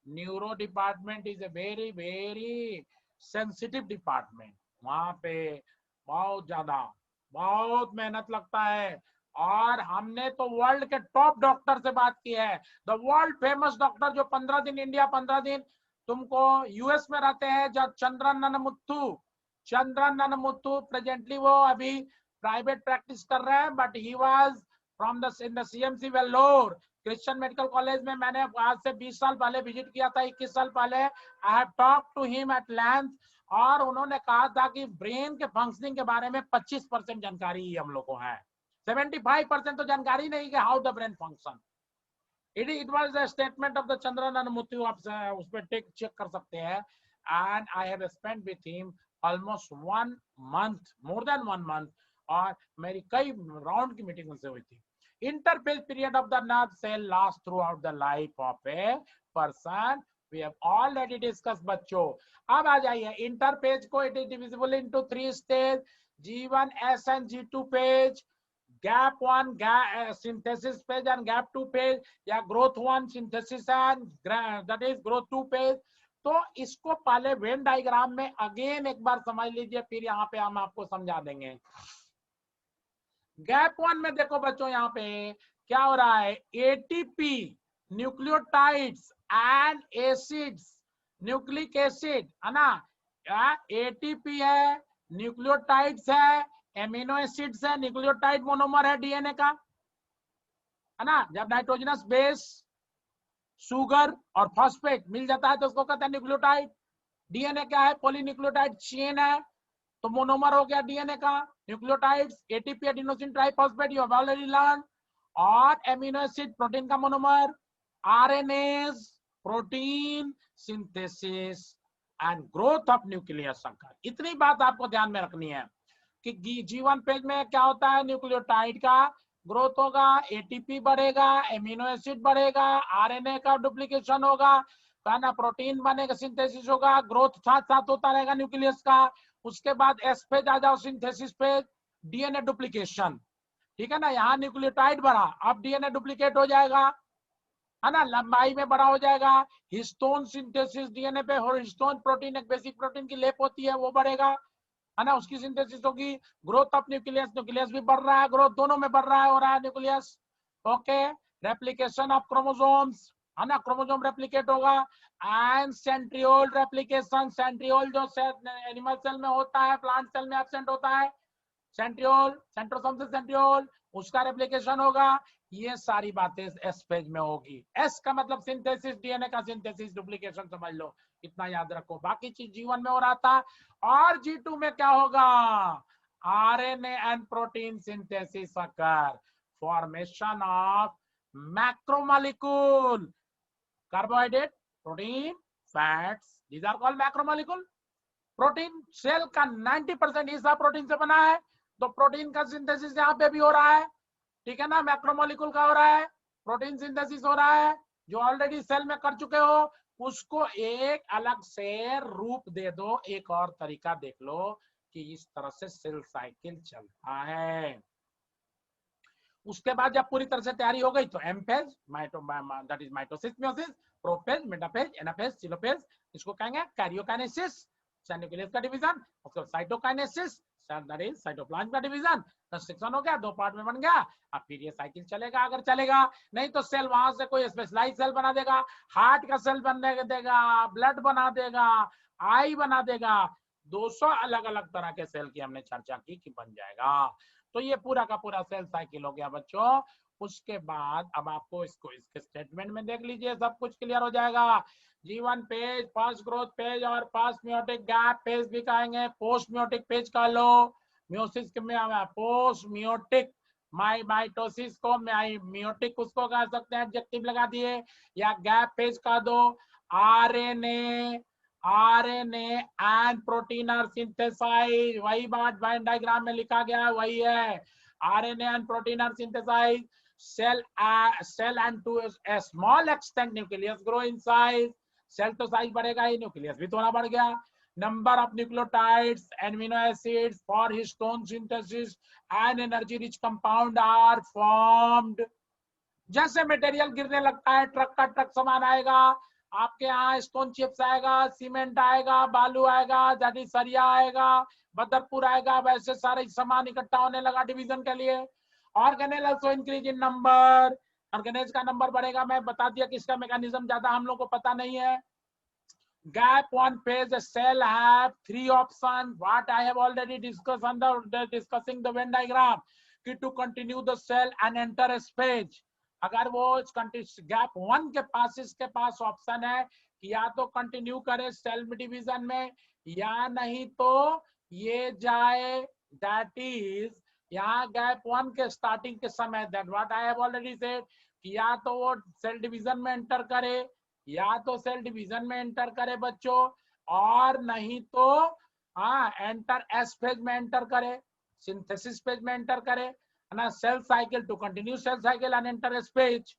Neuro department is a very very sensitive department, वहां पे बहुत मेहनत लगता है। और हमने तो वर्ल्ड के टॉप डॉक्टर से बात की है, द वर्ल्ड फेमस डॉक्टर जो 15 दिन इंडिया 15 दिन तुमको यूएस में रहते हैं, जब चंद्रन ननमुत्तु प्रेजेंटली वो अभी प्राइवेट प्रैक्टिस कर रहे हैं, but he was from the in the CMC Vellore. Christian medical college में मैंने आज से 20 साल पहले विजिट किया था, 21 साल पहले। I have talk to him at length, और उन्होंने कहा था कि ब्रेन के फंक्शनिंग के बारे में 25% जानकारी ही हम लोग को है, 75% तो जानकारी नहीं कि how the brain function. It was a statement of the Chandran अनुमुति, आप उस पर चेक कर सकते हैं। And I have spent with him almost 1 month, more than 1 month, और मेरी कई राउंड की मीटिंग उनसे हुई थी। Interphase period of the nerve cell lasts throughout the life of a person. We have already discussed बच्चों। अब आ जाइए इंटरपेज को, it is divisible into 3 stage, G1, S and G2 phase, gap 1 synthesis phase and gap 2 phase, या growth 1 synthesis and that is growth 2 phase। तो इसको पहले Venn diagram में अगेन एक बार समझ लीजिए, फिर यहाँ पे हम आपको समझा देंगे। गैप 1 में देखो बच्चों, यहाँ पे क्या हो रहा है, ATP nucleotides and acids, nucleic acid है ना, एटीपी है, न्यूक्लियोटाइड्स है, एमिनो एसिड्स है, न्यूक्लियोटाइड मोनोमर है डीएनए का, है ना। जब नाइट्रोजनस बेस, शुगर और फॉस्फेट मिल जाता है तो उसको कहते हैं न्यूक्लियोटाइड। डीएनए क्या है, पॉलीन्यूक्लियोटाइड चेन है, तो मोनोमर हो गया डीएनए का, nucleotides, ATP adenosine triphosphate, you have already learn, और एमिनो एसिड प्रोटीन का monomer, RNS protein synthesis and growth of nucleus संकर। इतनी बात आपको ध्यान में रखनी है कि G1 पेज में क्या होता है, न्यूक्लियोटाइड का ग्रोथ होगा, एटीपी बढ़ेगा, एमिनो एसिड बढ़ेगा, आरएनए का डुप्लीकेशन होगा, ना प्रोटीन बनेगा, सिंथेसिस होगा, ग्रोथ साथ साथ होता रहेगा न्यूक्लियस का। उसके बाद एस पेज आ जाओ, सिंथेसिस पेज, डीएनए डुप्लीकेशन, ठीक है ना। यहाँ न्यूक्लियोटाइड बढ़ा, अब डीएनए डुप्लीकेट हो जाएगा, है ना, लंबाई में बड़ा हो जाएगा। हिस्टोन सिंथेसिस, डीएनए पे हिस्टोन प्रोटीन, एक बेसिक प्रोटीन की लेप होती है, वो बढ़ेगा, है ना, उसकी सिंथेसिस होगी। ग्रोथ ऑफ न्यूक्लियस, न्यूक्लियस भी बढ़ रहा है, ग्रोथ दोनों में बढ़ रहा है, हो रहा है nucleus. Okay, replication of chromosomes, है ना, क्रोमोसोम रेप्लिकेट होगा। एंड सेंट्रियोल रेप्लिकेशन, सेंट्रियोल जो एनिमल सेल में होता है, प्लांट सेल में एब्सेंट होता है, सेंट्रियोल, सेंट्रोसोम से सेंट्रियोल, उसका रेप्लिकेशन होगा। ये सारी बातें एस पेज में होगी। एस का मतलब सिंथेसिस, डीएनए का सिंथेसिस, डुप्लीकेशन समझ लो, इतना याद रखो। बाकी चीज G1 में हो रहा था, और G2 में क्या होगा, RNA and protein synthesis occur, formation of macromolecule, carbohydrate, protein, fats, these are called macromolecule. Protein cell का 90% हिस्सा प्रोटीन से बना है, तो प्रोटीन का सिंथेसिस यहाँ पे भी हो रहा है, ठीक है ना। मैक्रोमोलेक्यूल का हो रहा है, प्रोटीन सिंथेसिस हो रहा है, जो ऑलरेडी सेल में कर चुके हो, उसको एक अलग से रूप दे दो। एक और तरीका देख लो कि इस तरह से सेल साइकिल चलता है। उसके बाद जब पूरी तरह से तैयारी हो गई तो M phase, that is mitosis, meiosis, prophase, metaphase, anaphase, telophase, इसको कहेंगे कैरियोकाइनेसिस, न्यूक्लियस का डिवीजन, उसके साइटोकाइनेसिस, दैट इज साइटोप्लाज्म का डिवीजन, कंस्ट्रक्शन हो गया, 2 पार्ट में बन गया। अब फिर ये साइकिल चलेगा अगर चलेगा, नहीं तो सेल वहां से कोई स्पेशलाइज सेल बना देगा, हार्ट का सेल बनने देगा, ब्लड बना देगा, आई बना देगा, 200 अलग अलग तरह के सेल की हमने चर्चा की कि बन जाएगा। तो ये पूरा का पूरा सेल साइकिल हो गया बच्चों। उसके बाद अब आपको इसको इसके स्टेटमेंट में देख लीजिए, सब कुछ क्लियर हो जाएगा। G1 page, first growth page और फर्स्ट म्योटिक गैप पेज भी कहेंगे, पोस्ट म्योटिक पेज कह लो। म्योसिस में पोस्ट म्योटिक, माइटोसिस को म्योटिक उसको कह सकते हैं, एडजेक्टिव लगा दिए, या गैप पेज कह दो। RNA and protein are synthesize, वही बात वेन डायग्राम में लिखा गया है, वही है। RNA and protein are synthesize, cell and to a small extent nucleus grow in size, cell तो साइज बढ़ेगा ही, न्यूक्लियस भी थोड़ा बढ़ गया। Number of nucleotides, amino acids for histone synthesis and energy rich compound are formed. जैसे material गिरने लगता है, ट्रक का ट्रक सामान आएगा आपके यहाँ, स्टोन चिप्स आएगा, सीमेंट आएगा, बालू आएगा, जादी सरिया आएगा, बदरपुर आएगा, वैसे सारे सामान इकट्ठा होने लगा डिवीजन के लिए। Organelle also increase in number, organelles का नंबर बढ़ेगा। मैं बता दिया कि इसका मैकेनिज्म ज्यादा हम लोग को पता नहीं है। Gap 1 phase, a cell have 3 options. What I have already discussed under discussing the Venn diagram. To continue the cell and enter a stage, अगर वो गैप 1 के पास इसके पास ऑप्शन है कि या तो कंटिन्यू करे सेल्फ डिवीजन में या नहीं तो ये जाए, दैट इज यहाँ गैप 1 के स्टार्टिंग के समय, that what I have already said, कि या तो वो सेल डिवीजन में एंटर करे, या तो सेल डिवीजन में एंटर करे बच्चों, और नहीं तो एंटर एस फेज में एंटर करे, सिंथेसिस फेज में एंटर करे, है ना, cell cycle to continue cell cycle and enter S phase,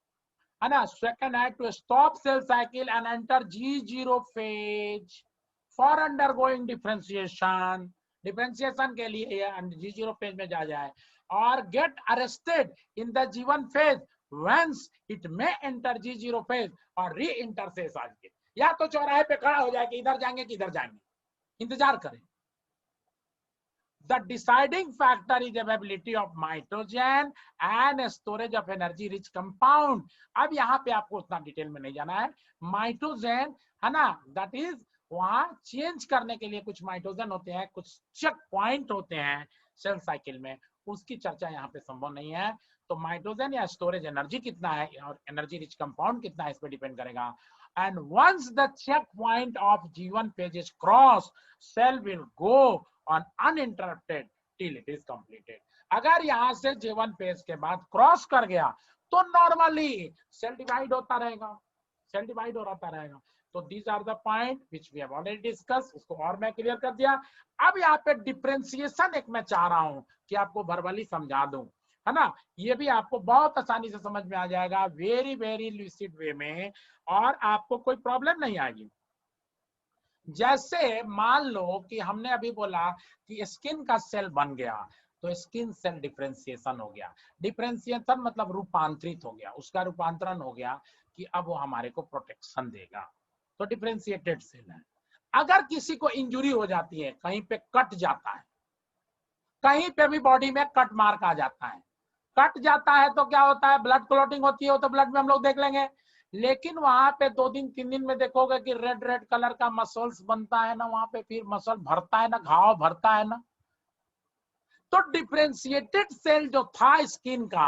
है ना। सेकंड है to stop cell cycle and enter G0 phase for undergoing differentiation, differentiation के लिए ये G0 फेज में जा जाए, और get arrested in the G1 phase whence it may enter G0 phase और री एंटर सेल साइकिल, या तो चौराहे पे खड़ा हो जाए कि इधर जाएंगे कि इधर जाएंगे, इंतजार करें। The deciding factor is availability of mitogen and storage of energy rich compound। अब यहाँ पे आपको उतना डिटेल में नहीं जाना है। माइटोजेन है ना, दैट इज वहां चेंज करने के लिए कुछ माइटोजेन होते हैं, कुछ चेक पॉइंट होते हैं सेल साइकिल में, उसकी चर्चा यहाँ पे संभव नहीं है। तो माइटोजेन या स्टोरेज एनर्जी कितना है और एनर्जी रिच कंपाउंड कितना है, इस पे डिपेंड करेगा। And once the checkpoint of G1 phase is crossed, cell will go on uninterrupted till it is completed। अगर यहाँ से G1 फेज के बाद क्रॉस कर गया तो नॉर्मली सेल डिवाइड होता रहेगा, सेल डिवाइड होता रहेगा। तो these are the point which we have already discuss, उसको और मैं क्लियर कर दिया। अब यहाँ पे डिफरेंशिएशन एक मैं चाह रहा हूं कि आपको वर्बली समझा दूं, है ना, ये भी आपको बहुत आसानी से समझ में आ जाएगा, वेरी वेरी लूसिड वे में, और आपको कोई प्रॉब्लम नहीं आएगी। जैसे मान लो कि हमने अभी बोला कि स्किन का सेल बन गया, तो स्किन सेल डिफरेंशिएशन हो गया। डिफरेंशिएशन मतलब रूपांतरित हो गया, उसका रूपांतरण हो गया कि अब वो हमारे को प्रोटेक्शन देगा, तो डिफरेंशिएटेड सेल है। अगर किसी को इंजुरी हो जाती है, कहीं पे कट जाता है, कहीं पे भी बॉडी में कट मार्क आ जाता है, कट जाता है तो क्या होता है, ब्लड क्लॉटिंग होती है, तो ब्लड में हम लोग देख लेंगे। लेकिन वहां पे 2 दिन 3 दिन में देखोगे कि रेड रेड कलर का मसल्स बनता है ना, वहां पे फिर मसल भरता है ना, घाव भरता है ना। तो डिफरेंशिएटेड सेल जो था स्किन का,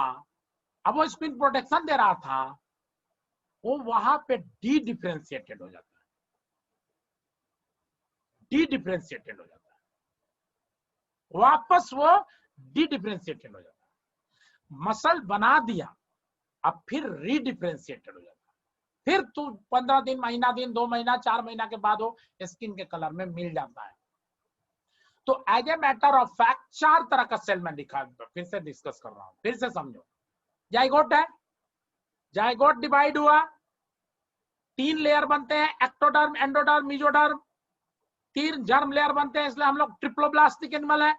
अब वो स्किन प्रोटेक्शन दे रहा था, वो वहां पे डी डिफरेंशिएटेड हो जाता है, डी डिफरेंशिएटेड हो जाता है, वापस वो डी डिफरेंशिएटेड हो जाता है। मसल बना दिया, अब फिर रीडिफरेंशिएटेड हो जाता है, फिर तो 15 दिन, महीना दिन, 2 महीना, 4 महीना के बाद वो स्किन के कलर में मिल जाता है। तो as a matter of fact 4 तरह का सेल में दिखा, फिर से डिस्कस कर रहा हूं, फिर से समझो। जाइगोट है, जाइगोट डिवाइड हुआ, 3 लेयर बनते हैं, ectoderm, endoderm, mesoderm, 3 germ layer बनते हैं, इसलिए हम लोग ट्रिप्लोब्लास्टिक एनिमल है।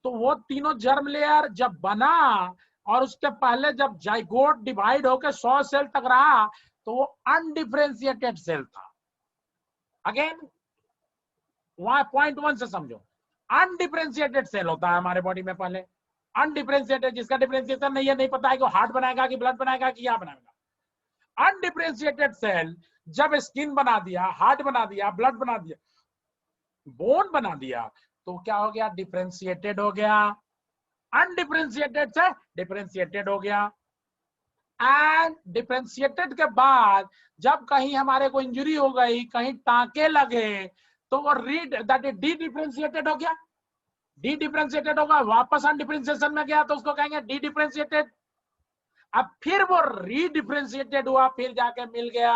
तो वो तीनों जर्म लेयर जब बना, और उसके पहले जब जाइगोट डिवाइड होकर 100 सेल तक रहा, तो वो अनडिफरेंशिएटेड सेल था। अगेन वहां पॉइंट 1 से समझो, अनडिफरेंशिएटेड सेल होता है हमारे बॉडी में पहले, अनडिफरेंशिएटेड, जिसका डिफरेंशिएशन नहीं है, नहीं पता है कि हार्ट बनाएगा कि ब्लड बनाएगा कि क्या बनाएगा। अनडिफरेंशिएटेड सेल जब स्किन बना दिया, हार्ट बना दिया, ब्लड बना दिया, बोन बना दिया, तो क्या हो गया, डिफरेंशिएटेड हो गया। अनडिफरेंशिएटेड से डिफरेंशिएटेड हो गया। एंड डिफरेंशिएटेड के बाद जब कहीं हमारे को इंजरी हो गई, कहीं टांके लगे, तो वो दैट इज डी डिफरेंशिएटेड हो गया। डी डिफरेंशिएटेड होगा, वापस अनडिफरेंशिएशन में गया, तो उसको कहेंगे डी डिफरेंशिएटेड। अब फिर वो रीडिफरेंशिएटेड हुआ, फिर जाके मिल गया।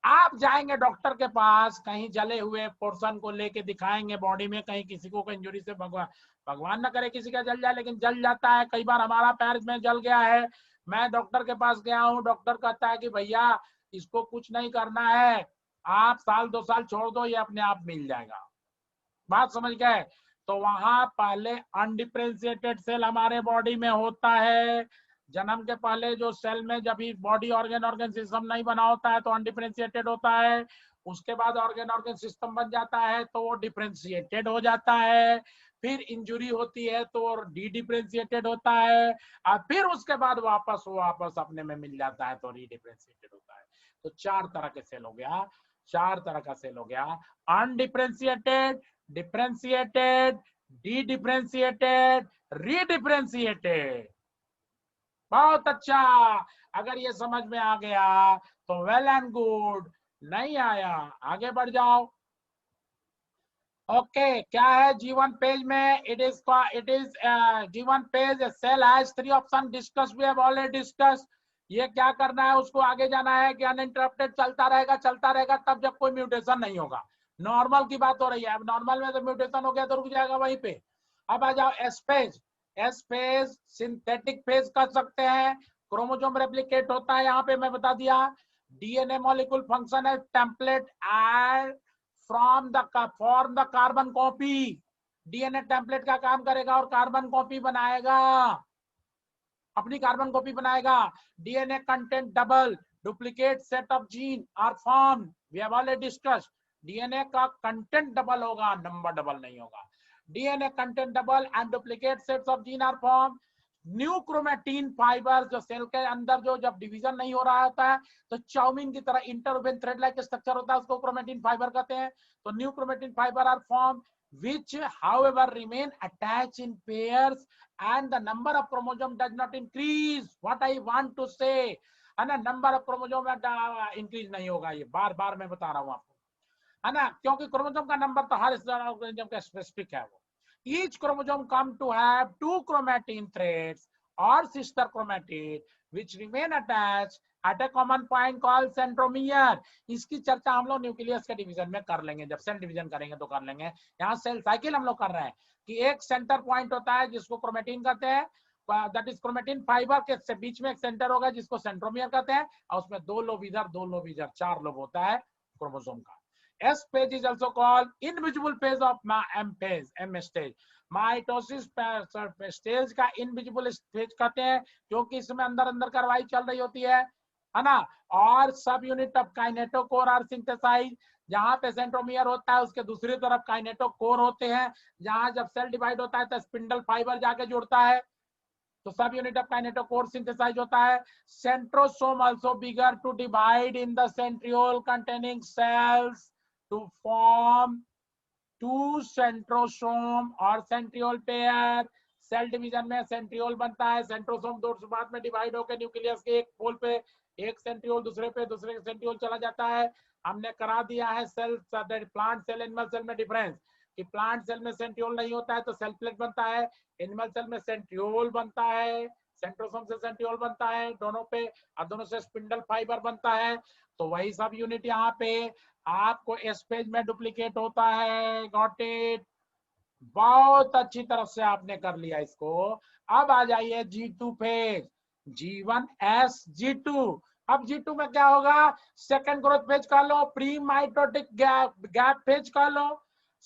आप जाएंगे डॉक्टर के पास, कहीं जले हुए पोर्शन को लेके दिखाएंगे बॉडी में, कहीं किसी को इंजरी से, भगवान ना करे किसी का जल जाए, लेकिन जल जाता है। कई बार हमारा पैर में जल गया है, मैं डॉक्टर के पास गया हूं, डॉक्टर कहता है कि भैया इसको कुछ नहीं करना है, आप 1-2 साल छोड़ दो, ये अपने आप मिल जाएगा। बात समझ गए? तो वहां पहले अनडिफरेंशिएटेड सेल हमारे बॉडी में होता है। जन्म के पहले जो सेल में जब बॉडी ऑर्गन सिस्टम नहीं बना होता है तो अनडिफरेंशिएटेड होता है। उसके बाद ऑर्गन सिस्टम बन जाता है तो वो डिफरेंशिएटेड हो जाता है। फिर इंजुरी होती है तो डी डिफरेंशिएटेड होता है। और फिर उसके बाद वापस अपने में मिल जाता है तो रीडिफरेंशिएटेड होता है। तो 4 तरह के सेल हो गया, 4 तरह का सेल हो गया, अनडिफरेंशिएटेड, डिफरेंशिएटेड, डी डिफरेंशिएटेड, रीडिफरेंशिएटेड। बहुत अच्छा। अगर ये समझ में आ गया तो वेल एंड गुड, नहीं आया आगे बढ़ जाओ। ओके क्या है G1 पेज में? It is G1 phase cell has 3 option discuss, we have already discuss. ये क्या करना है, उसको आगे जाना है कि अनइंटरप्टेड चलता रहेगा तब जब कोई म्यूटेशन नहीं होगा। नॉर्मल की बात हो रही है, अब नॉर्मल में तो म्यूटेशन हो गया तो रुक जाएगा वहीं पे। अब आ जाओ S page. S page synthetic page कर सकते हैं, क्रोमोसोम रेप्लिकेट होता है, यहाँ पे मैं बता दिया। डीएनए मॉलिक्यूल फंक्शन है template and from the form the carbon copy. DNA template का काम करेगा और कार्बन कॉपी बनाएगा, अपनी कार्बन कॉपी बनाएगा। DNA content double, duplicate set of gene are form, we have already discuss. DNA का content double होगा, नंबर डबल नहीं होगा। DNA content double and duplicate sets of gene are form. New chromatin fibre, जो cell के अंदर जो जब division नहीं हो रहा होता है तो चाउमीन की तरह इंटरवेन थ्रेड लाइक स्ट्रक्चर होता है, उसको क्रोमेटिन फाइबर कहते हैं। तो new chromatin fibre are form which however remain attached in pairs and the number of chromosome does not increase. What I want to say है ना, नंबर ऑफ क्रोमोसोम इंक्रीज नहीं होगा, ये बार बार मैं बता रहा हूं आपको, है ना, क्योंकि क्रोमोसोम का नंबर तो हर ऑर्गेनिज्म का स्पेसिफिक है। वो each chromosome come to have 2 chromatin threads or sister chromatid which remain attached at a common point called centromere. इसकी चर्चा हम लोग न्यूक्लियस के डिवीजन में कर लेंगे, जब सेल डिवीजन करेंगे तो कर लेंगे। यहाँ सेल साइकिल हम लोग कर रहे हैं कि एक सेंटर पॉइंट होता है जिसको क्रोमेटिन कहते हैं, दैट इज क्रोमेटिन फाइबर के बीच में एक सेंटर होगा जिसको सेंट्रोमियर कहते हैं, और उसमें 2 लोब इधर 2 लोब इधर, 4 लोब होता है क्रोमोसोम का। S phase is also called invisible phase of M phase, M stage. Mitosis stage का इनविजिबल स्टेज कहते हैं क्योंकि इसमें अंदर अंदर कार्रवाई चल रही होती है ना। और subunit of kinetochore are synthesize, जहां पे सेंट्रोमियर होता है उसके दूसरी तरफ काइनेटोकोर होते हैं, जहां जब सेल डिवाइड होता है तो स्पिंडल फाइबर जाके जुड़ता है, तो सब यूनिट ऑफ काइनेटोकोर सिंथेसाइज होता है। Centrosome also bigger to divide in the centriole containing cells to form 2 centrosome और सेंट्रियोल पेयर। सेल डिवीजन में सेंट्रियोल बनता है, सेंट्रोसोम 2 बाद में डिवाइड होकर न्यूक्लियस के एक पोल पे एक सेंट्रियोल दूसरे पे दूसरे सेंट्रियोल चला जाता है। हमने करा दिया है cell plant cell animal cell में डिफरेंस कि प्लांट सेल में सेंट्रियोल नहीं होता है तो सेल प्लेट बनता है, एनिमल सेल में सेंट्रियोल बनता है, सेंट्रोसोम से सेंट्रियोल बनता है दोनों पे, और दोनों से स्पिंडल फाइबर बनता है। तो वही सब यूनिट यहाँ पे आपको एस पेज में डुप्लीकेट होता है। गॉट इट, बहुत अच्छी तरफ से आपने कर लिया इसको। अब आ जाइए G2 पेज, G1S G2। अब G2 में क्या होगा, सेकंड ग्रोथ पेज का लो, प्री माइटोटिक गैप पेज का लो,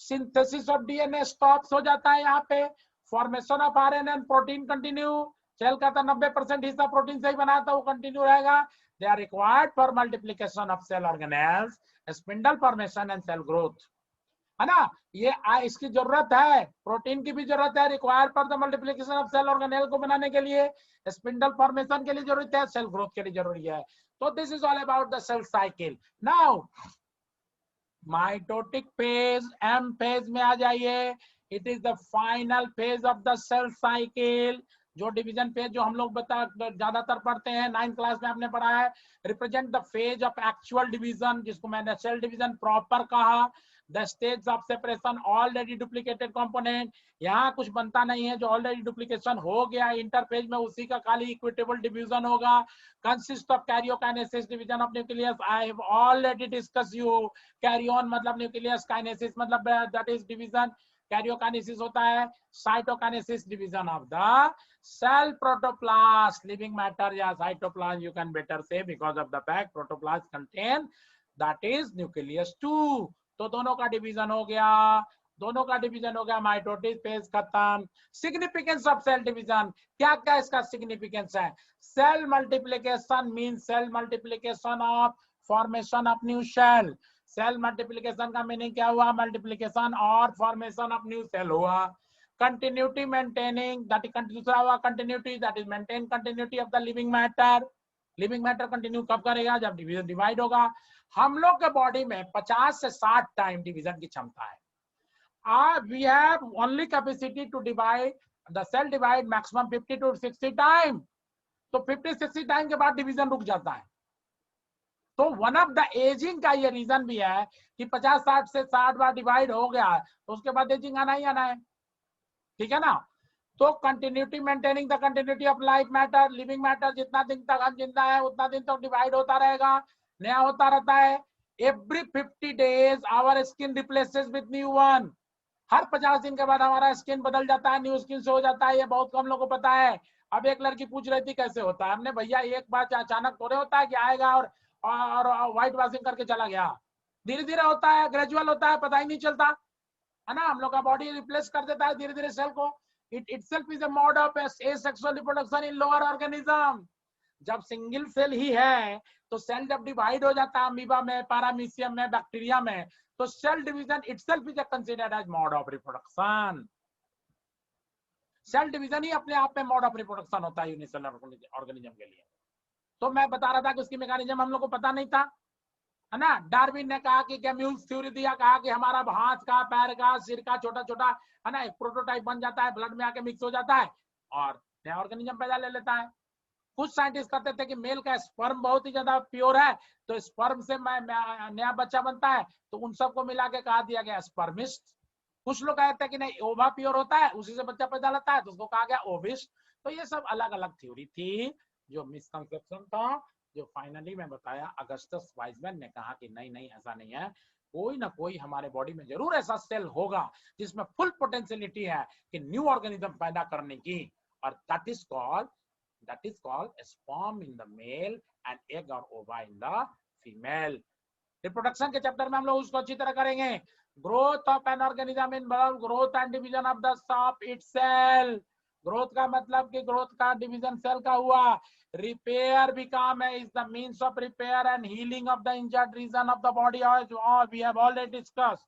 सिंथेसिस ऑफ डीएनए स्टॉप्स हो जाता है यहाँ पे, formation of RNA and protein continue, cell का तो 90% हिस्सा प्रोटीन से ही बना था वो कंटिन्यू रहेगा। They are required for multiplication of cell organelles, spindle formation and cell growth, है ना। ये इसकी जरूरत है, प्रोटीन की भी जरूरत है, required for the multiplication of cell organelle को बनाने के लिए, स्पिंडल फॉर्मेशन के लिए जरूरत है, सेल ग्रोथ के लिए जरूरी है। तो this is all about the cell cycle. Now mitotic phase M phase में आ जाइए। It is the final phase of the cell cycle. जो डिवीजन फेज जो हम लोग ज्यादातर पढ़ते हैं 9th क्लास में आपने पढ़ा है, represent the phase of actual division, जिसको मैंने सेल डिवीजन प्रॉपर कहा। The stage of separation already duplicated component, यहाँ कुछ बनता नहीं है, जो ऑलरेडी डुप्लीकेशन हो गया इंटरफेज में उसी का खाली इक्विटेबल डिवीजन होगा। Consist of karyokinesis division of nucleus, I have already discuss you. Karyon मतलब न्यूक्लियस, काइनेसिस मतलब दैट इज डिवीजन, कैरियोकाइनेसिस होता है cytokinesis division of the cell protoplast, living matter या cytoplasm you can better say, because of the fact protoplast contain that is nucleus 2। तो दोनों का division हो गया, दोनों का डिवीजन हो गया, माइटोटिक फेज खत्म। सिग्निफिकेंस ऑफ सेल डिवीजन, क्या क्या इसका सिग्निफिकेंस है? Cell multiplication mean cell multiplication of formation of new cell. Cell multiplication का मीनिंग क्या हुआ? मल्टीप्लिकेशन और फॉर्मेशन ऑफ न्यू सेल हुआ। कंटिन्यूटी मेंटेनिंग, दैट इज दूसरा हुआ continuity, that is maintain continuity of the living matter. Living matter continue कब करेगा? जब डिवीजन डिवाइड होगा। हम लोग के बॉडी में 50 से 60 टाइम डिवीजन की क्षमता है। We have only capacity to divide the cell divide maximum 50 to 60 time. तो 50-60 टाइम के बाद डिवीजन रुक जाता है। तो वन ऑफ द एजिंग का ये रीजन भी है कि 50-60 से 60 बार डिवाइड हो गया तो उसके बाद एजिंग आना ही आना है, ठीक है ना। तो continuity, maintaining the continuity of life matter, living matter, जितना दिन तक हम जिंदा है उतना दिन तक डिवाइड होता रहेगा, नया होता रहता है। Every 50 days our skin replaces with new one. हर 50 दिन के बाद हमारा स्किन बदल जाता है, न्यू स्किन से हो जाता है। ये बहुत कम लोगों को पता है। अब एक लड़की पूछ रही थी कैसे होता है, हमने भैया एक बार अचानक थोड़े होता है कि आएगा और व्हाइट वॉशिंग करके चला गया। धीरे धीरे होता है, ग्रेजुअल होता है, पता ही नहीं चलता है ना। हम लोग का बॉडी रिप्लेस कर देता है धीरे धीरे सेल को। It itself is a mode of asexual reproduction in lower organism. जब सिंगल सेल ही है तो सेल जब डिवाइड हो जाता है अमीबा में, पैरामीशियम में, बैक्टीरिया में, तो cell division itself is considered as mode of reproduction. Cell division ही अपने आप में मोड ऑफ रिप्रोडक्शन होता है यूनिसेलुलर ऑर्गेनिज्म के लिए। तो मैं बता रहा था कि उसकी मैकेनिज्म हम लोग को पता नहीं था, है ना। डार्विन ने कहा कि कैम्यूल्स थ्योरी दिया, कहा कि हमारा हाथ का, पैर का, सिर का छोटा छोटा, है ना, एक प्रोटोटाइप बन जाता है, ब्लड में आके मिक्स हो जाता है और नया ऑर्गेनिज्म पैदा ले लेता है। कुछ साइंटिस्ट कहते थे कि मेल का स्पर्म बहुत ही ज्यादा प्योर है, तो स्पर्म से नया बच्चा बनता है, तो उन सबको मिला के कहा दिया गया स्पर्मिस्ट। कुछ लोग कहते हैं कि नहीं, ओवा प्योर होता है, उसी से बच्चा पैदा लेता है, तो उसको कहा गया ओविस्ट। तो ये सब अलग अलग थ्योरी थी, जो मिसकंसेप्शन था, जो फाइनली मैं बताया अगस्टस वाइजमैन ने कहा कि नहीं नहीं ऐसा नहीं है, कोई ना कोई हमारे बॉडी में जरूर ऐसा सेल होगा जिसमें फुल पोटेंशियलिटी है कि न्यू ऑर्गेनिज्म पैदा करने की, और that is called sperm in the male and egg और ओवा इन द फीमेल। रिप्रोडक्शन के चैप्टर में हम लोग उसको अच्छी तरह करेंगे। Growth of an organism involve growth and division of the of itself. Growth का मतलब कि ग्रोथ का डिवीजन सेल का हुआ। रिपेयर भी काम है, is the means of repair and healing of the injured region of the body, we have already discuss.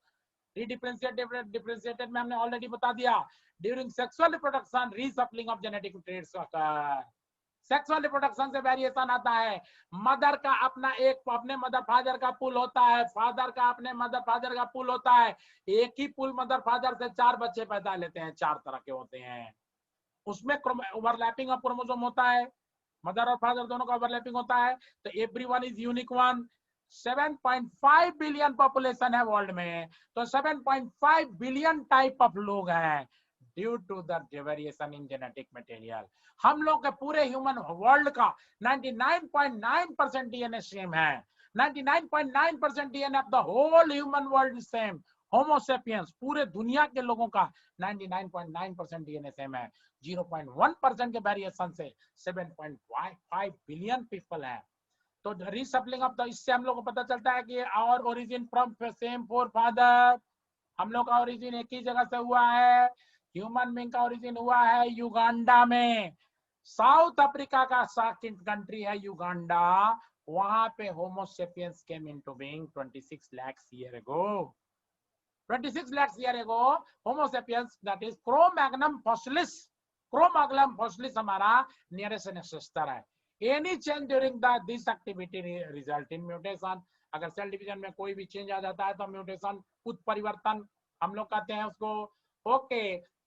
Differentiated में हमने ऑलरेडी बता दिया। During sexual reproduction reshuffling of genetic traits occur. Sexual reproduction से variation आता है। Mother का अपना एक अपने मदर फादर का पुल होता है, फादर का अपने मदर फादर का पुल होता है। एक ही पुल मदर फादर से 4 बच्चे पैदा लेते हैं, 4 तरह के होते हैं। उसमें ओवरलैपिंग ऑफ क्रोमोसोम होता है, मदर और फादर दोनों का ओवरलैपिंग होता है। तो everyone is unique one. 7.5 billion population है वर्ल्ड में, तो 7.5 बिलियन टाइप ऑफ लोग हैं due to the variation in genetic material. हम लोग के पूरे ह्यूमन वर्ल्ड का 99.9% डीएनए सेम है। 99.9% DNA of the whole human world same. Homo sapiens पूरे दुनिया के लोगों का 99.9% डीएनए सेम है। 0.1% के वेरिएशन से 7.5 बिलियन पीपल है। तो रीसप्लिंग ऑफ द, इससे हम लोग को पता चलता है कि our origin from same forefather. हम लोग का ओरिजिन एक ही जगह से हुआ है। ह्यूमन बीइंग का ओरिजिन हुआ है युगांडा में। साउथ अफ्रीका का कंट्री है युगांडा, वहां पे Homo sapiens came into being 26 lakh year ago. 26 lakhs year ago homo sapiens, that is cro-magnon fossilis, cro-magnon fossilis हमारा नियरेस्ट एंसेस्टर है। Any change during the this activity result in mutation. अगर cell division में कोई भी change आ जाता है तो mutation, उत्परिवर्तन हम लोग कहते हैं उसको। ओके,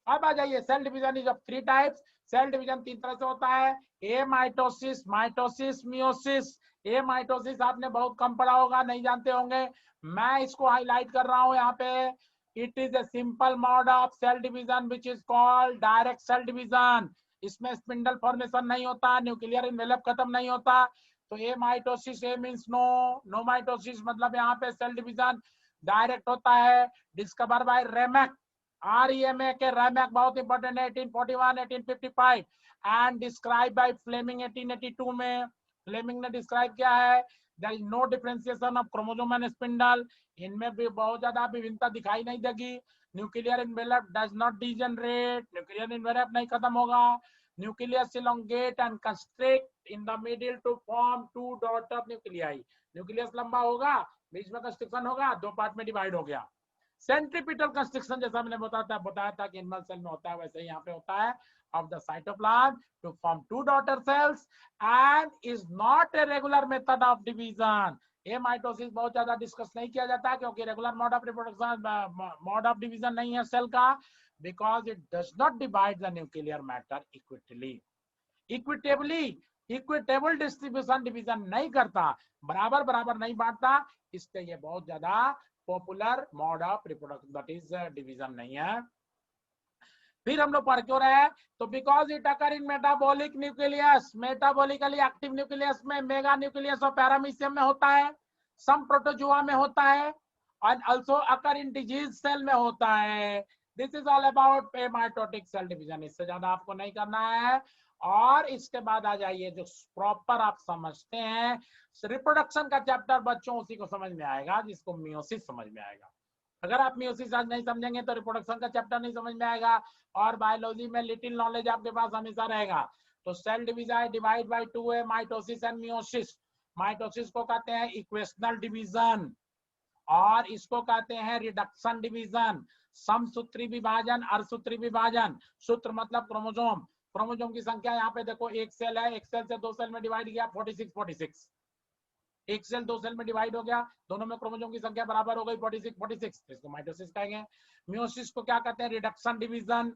अब आ जाइए, cell division is of 3 types. Cell division 3 तरह से होता है, amitosis, mitosis, meiosis. Amitosis आपने बहुत कम पढ़ा होगा, नहीं जानते होंगे, मैं इसको हाईलाइट कर रहा हूं यहाँ पे। It is a simple mode of cell division which is called direct cell division. इसमें स्पिंडल फॉर्मेशन नहीं होता, न्यूक्लियर इनवेलप खत्म नहीं होता। तो amitosis, a means no, no mitosis मतलब यहाँ पे सेल डिवीजन डायरेक्ट होता है। डिस्कवर बाय रेमैक, REMA के रेमैक बहुत इंपॉर्टेंट है, 1841 1855, एंड डिस्क्राइब बाय फ्लेमिंग 1882 में। फ्लेमिंग ने डिस्क्राइब किया है। There is no differentiation of chromosome and spindle. इनमें भी बहुत ज्यादा विभिन्नता दिखाई नहीं देगी। Nuclear envelope does not degenerate, nuclear envelope नहीं खत्म होगा। Nucleus elongate and constrict in the middle to form 2 daughter nuclei। Nucleus लंबा होगा, बीच में कंस्ट्रक्शन होगा, 2 पार्ट में डिवाइड हो गया। सेंट्रीपिटल कंस्ट्रक्शन जैसा मैंने बताया था कि एनिमल सेल में होता है, वैसे ही यहाँ पे होता है, of the cytoplasm to form 2 daughter cells and is not a regular method of division। ये माइटोसिस बहुत ज्यादा डिस्कस नहीं किया जाता है क्योंकि regular mode of reproduction, mode of division नहीं है सेल का, because it does not divide the nuclear matter equitably. Equitable distribution division नहीं करता, बराबर बराबर नहीं बांटता, इसलिए ये बहुत ज्यादा popular mode of reproduction that is division नहीं है। फिर हम लोग पढ़ क्यों रहे हैं, तो because it occur in metabolic nucleus, metabolically active nucleus में, मेगा न्यूक्लियस और पैरामीशियम में होता है, सम प्रोटोजोआ में होता है, और also occur in disease cell में होता है। This is all about mitotic cell division, इससे ज्यादा आपको नहीं करना है। और इसके बाद आ जाइए जो प्रॉपर आप समझते हैं रिप्रोडक्शन का चैप्टर बच्चों, उसी को समझ में आएगा जिसको मियोसिस समझ में आएगा। अगर आप मियोसिस आज नहीं समझेंगे तो रिप्रोडक्शन का चैप्टर नहीं समझ में आएगा, और बायोलॉजी में लिटिल नॉलेज आपके पास हमेशा रहेगा। तो सेल डिवाइड बाय टू है, माइटोसिस एंड मियोसिस। माइटोसिस को कहते हैं इक्वेशनल डिवीजन, और इसको कहते हैं रिडक्शन डिवीजन, समसूत्री विभाजन, अर्धसूत्री विभाजन। सूत्र मतलब क्रोमोसोम, क्रोमोसोम की संख्या यहाँ पे देखो, एक सेल है, एक सेल से दो सेल में डिवाइड किया 46, एक सेल दो सेल में डिवाइड हो गया, दोनों में क्रोमोसोम की संख्या बराबर हो गई 46, इसको माइटोसिस कहेंगे। मियोसिस को क्या कहते हैं, रिडक्शन डिवीजन,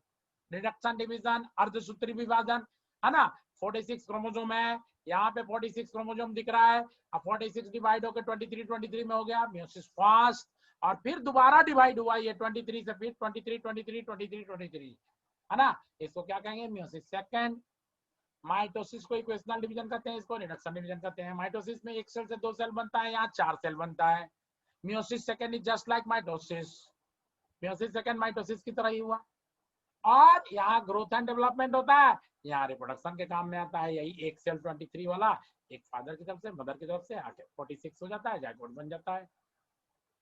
रिडक्शन डिवीजन, अर्धसूत्री विभाजन, है ना। 46 क्रोमोसोम है, यहाँ पे 46 क्रोमोसोम दिख रहा है, अब 46 डिवाइड होकर 23 में हो गया, मियोसिस फर्स्ट। और फिर दोबारा डिवाइड हुआ ये 23 से, फिर 23 है ना, इसको क्या कहेंगे, मियोसिस सेकंड। माइटोसिस को इक्वेशनल डिवीजन कहते हैं, इसको रिडक्शन डिवीजन कहते हैं। माइटोसिस में एक सेल से दो सेल बनता है, यहाँ 4 सेल बनता है। Meiosis second is just like mitosis, meiosis second mitosis की तरह ही हुआ। और यहाँ ग्रोथ एंड डेवलपमेंट होता है, यहाँ रिप्रोडक्शन के काम में आता है। यही एक सेल 23 वाला, एक फादर की तरफ से, मदर की तरफ से आके 46 हो जाता है, जाइगोट बन जाता है।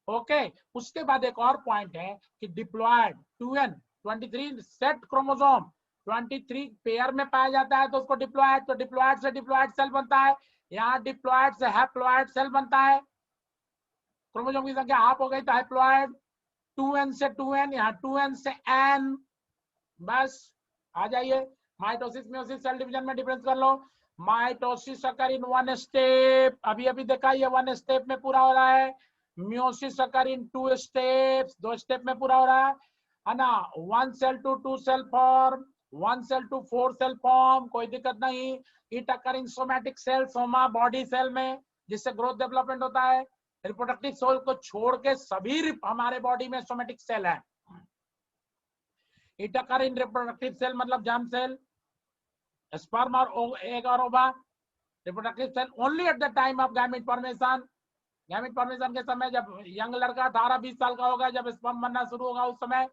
ओके, उसके बाद एक और पॉइंट है कि diploid 2n 23 set chromosome 23 pair में पाया जाता है, तो उसको डिप्लॉयड, तो डिप्लॉयड से डिप्लॉयड सेल बनता है, यहाँ डिप्लॉयड से हैप्लॉयड सेल बनता है। क्रोमोसोम की संख्या हाफ हो गई तो हैप्लॉयड, 2n से 2n, यहाँ 2n से n, बस आ जाइए। माइटोसिस मियोसिस सेल डिवीजन में डिफरेंस कर लो। Mitosis occur in one step, अभी अभी देखा ये 1 स्टेप में पूरा हो रहा है। Meiosis occur in 2 steps, 2 step में पूरा हो रहा है ना। 1 cell to 2 cell form, 1 cell to 4 cell form, कोई दिक्कत नहीं। It occur in somatic cell, soma body cell में, जिससे ग्रोथ डेवलपमेंट होता है। रिप्रोडक्टिव सेल को छोड़ के सभी हमारे बॉडी में सोमैटिक सेल है। It occur in reproductive cell मतलब जर्म सेल, स्पर्म और एग और ova. Reproductive cell only at the time of gamete formation, gamete formation के समय, जब यंग लड़का 18-20 साल का होगा, जब स्पर्म बनना शुरू होगा, उस समय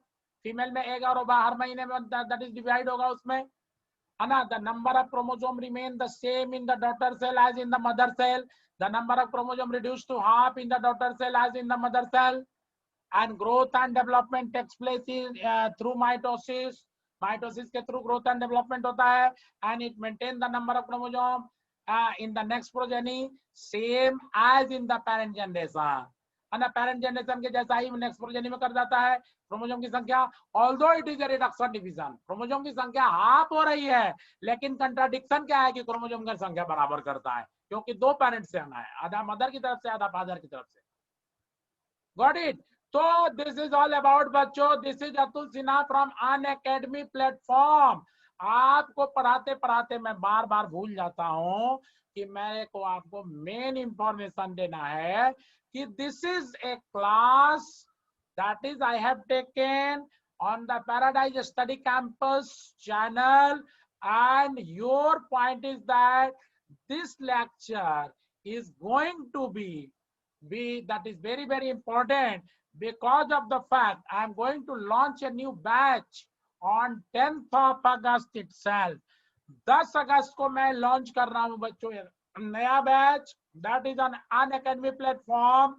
फीमेल में एग और ओवा हर महीने में दैट इज डिवाइड होगा उसमें, है ना। The number of chromosome remain the same in the daughter cell as in the mother cell, the number of chromosome reduce to half in the daughter cell as in the mother cell, and growth and development takes place in through mitosis, mitosis के through growth and development होता है, and it maintain the number of chromosome in the next progeny same as in the parent generation, है ना। parent generation के जैसा ही next progeny में कर जाता है क्रोमोसोम की संख्या। although it is a reduction division, chromosome की संख्या हाफ हो रही है, लेकिन कंट्राडिक्शन क्या है कि क्रोमोसोम की संख्या बराबर करता है, क्योंकि दो पेरेंट से आना है, आधा मदर की तरफ से, आधा फादर की तरफ से। Got it. तो दिस इज ऑल अबाउट बच्चों, this is Atul Sinha from Unacademy platform. आपको पढ़ाते पढ़ाते मैं बार बार भूल जाता हूं कि मेरे को आपको मेन इंफॉर्मेशन देना है कि this is A class that is I have taken on the Paradise Study Campus channel, and your point is that this lecture is going to be that is very very important because of the fact I am going to launch a new batch on 10th of August itself. 10 अगस्त को मैं launch कर रहा हूं बच्चों नया batch, that is on Unacademy platform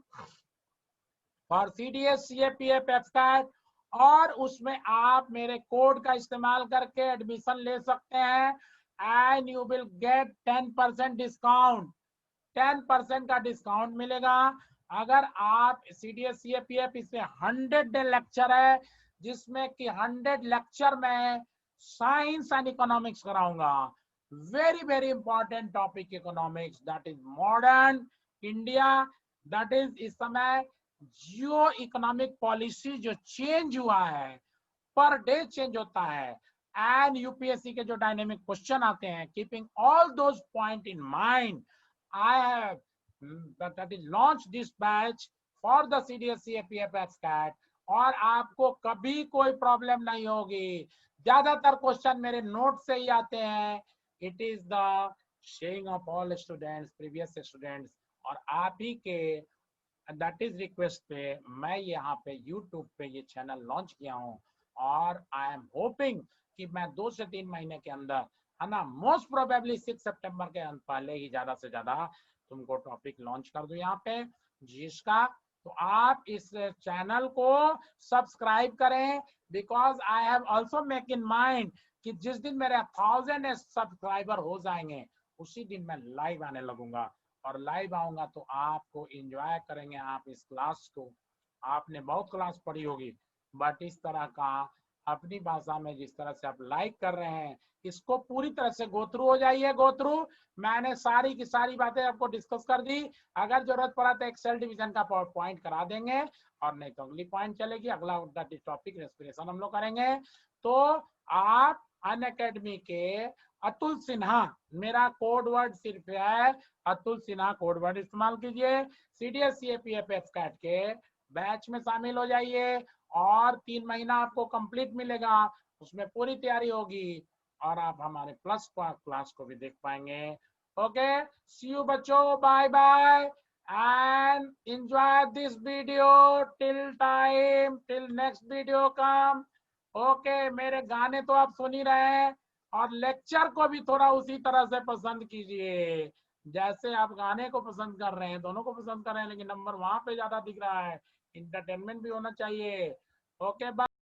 for CDS CAPF FCAT, और उसमें आप मेरे कोड का इस्तेमाल करके एडमिशन ले सकते हैं, and you will get 10% discount, 10% का डिस्काउंट मिलेगा अगर आप CDS CAPF। इसमें 100 लेक्चर है, जिसमें कि 100 लेक्चर में साइंस एंड इकोनॉमिक्स कराऊंगा। Very very important topic economics, that is modern India, that is इस समय जियो इकोनॉमिक पॉलिसी जो चेंज हुआ है, पर डे चेंज होता है, एंड यूपीएससी के जो डायनेमिक क्वेश्चन आते हैं, keeping all those point in mind, I have that is launch this batch for the CDSC APFS CAT, और आपको कभी कोई प्रॉब्लम नहीं होगी। ज्यादातर क्वेश्चन मेरे नोट से ही आते हैं। It is the sharing of all students, previous students, और आप ही के दैट इज रिक्वेस्ट पे मैं यहाँ पे यूट्यूब पे ये चैनल लॉन्च किया हूँ, और आई एम होपिंग कि मैं 2 से 3 महीने के अंदर, है ना, मोस्ट प्रोबेबली 6 सितंबर के पहले ही ज्यादा से ज्यादा तुमको टॉपिक लॉन्च कर दूं यहाँ पे जिसका। तो आप इस चैनल को सब्सक्राइब करें, because I have also make in mind कि जिस दिन मेरे 1000 सब्सक्राइबर हो जाएंगे उसी दिन मैं लाइव आने लगूंगा, और लाइव आऊंगा तो आपको एंजॉय करेंगे आप इस क्लास को। आपने बहुत क्लास पढ़ी होगी, बट इस तरह का अपनी भाषा में जिस तरह से आप लाइक कर रहे हैं, इसको पूरी तरह से गो थ्रू हो जाइए। गो थ्रू, मैंने सारी की सारी बातें आपको डिस्कस कर दी। अगर जरूरत पड़ा तो एक्सेल डिवीजन का पॉइंट करा देंगे, और नहीं तो अगली पॉइंट चलेगी, अगला टॉपिक रेस्पिरेशन हम लोग करेंगे। तो आप अनअकैडमी के अतुल सिन्हा, मेरा कोड वर्ड सिर्फ है अतुल सिन्हा, कोड वर्ड इस्तेमाल कीजिए। सीडीएससी एपीएफएस कैट के बैच में शामिल हो जाइए, और 3 महीना आपको कंप्लीट मिलेगा, उसमें पूरी तैयारी होगी, और आप हमारे प्लस क्लास को भी देख पाएंगे। ओके, सी यू बच्चों, bye bye, and enjoy this video till time, till next video come. Okay, मेरे गाने तो आप सुन ही रहे हैं, और लेक्चर को भी थोड़ा उसी तरह से पसंद कीजिए जैसे आप गाने को पसंद कर रहे हैं। दोनों को पसंद कर रहे हैं, लेकिन नंबर वहां पे ज्यादा दिख रहा है। इंटरटेनमेंट भी होना चाहिए। Okay, bye.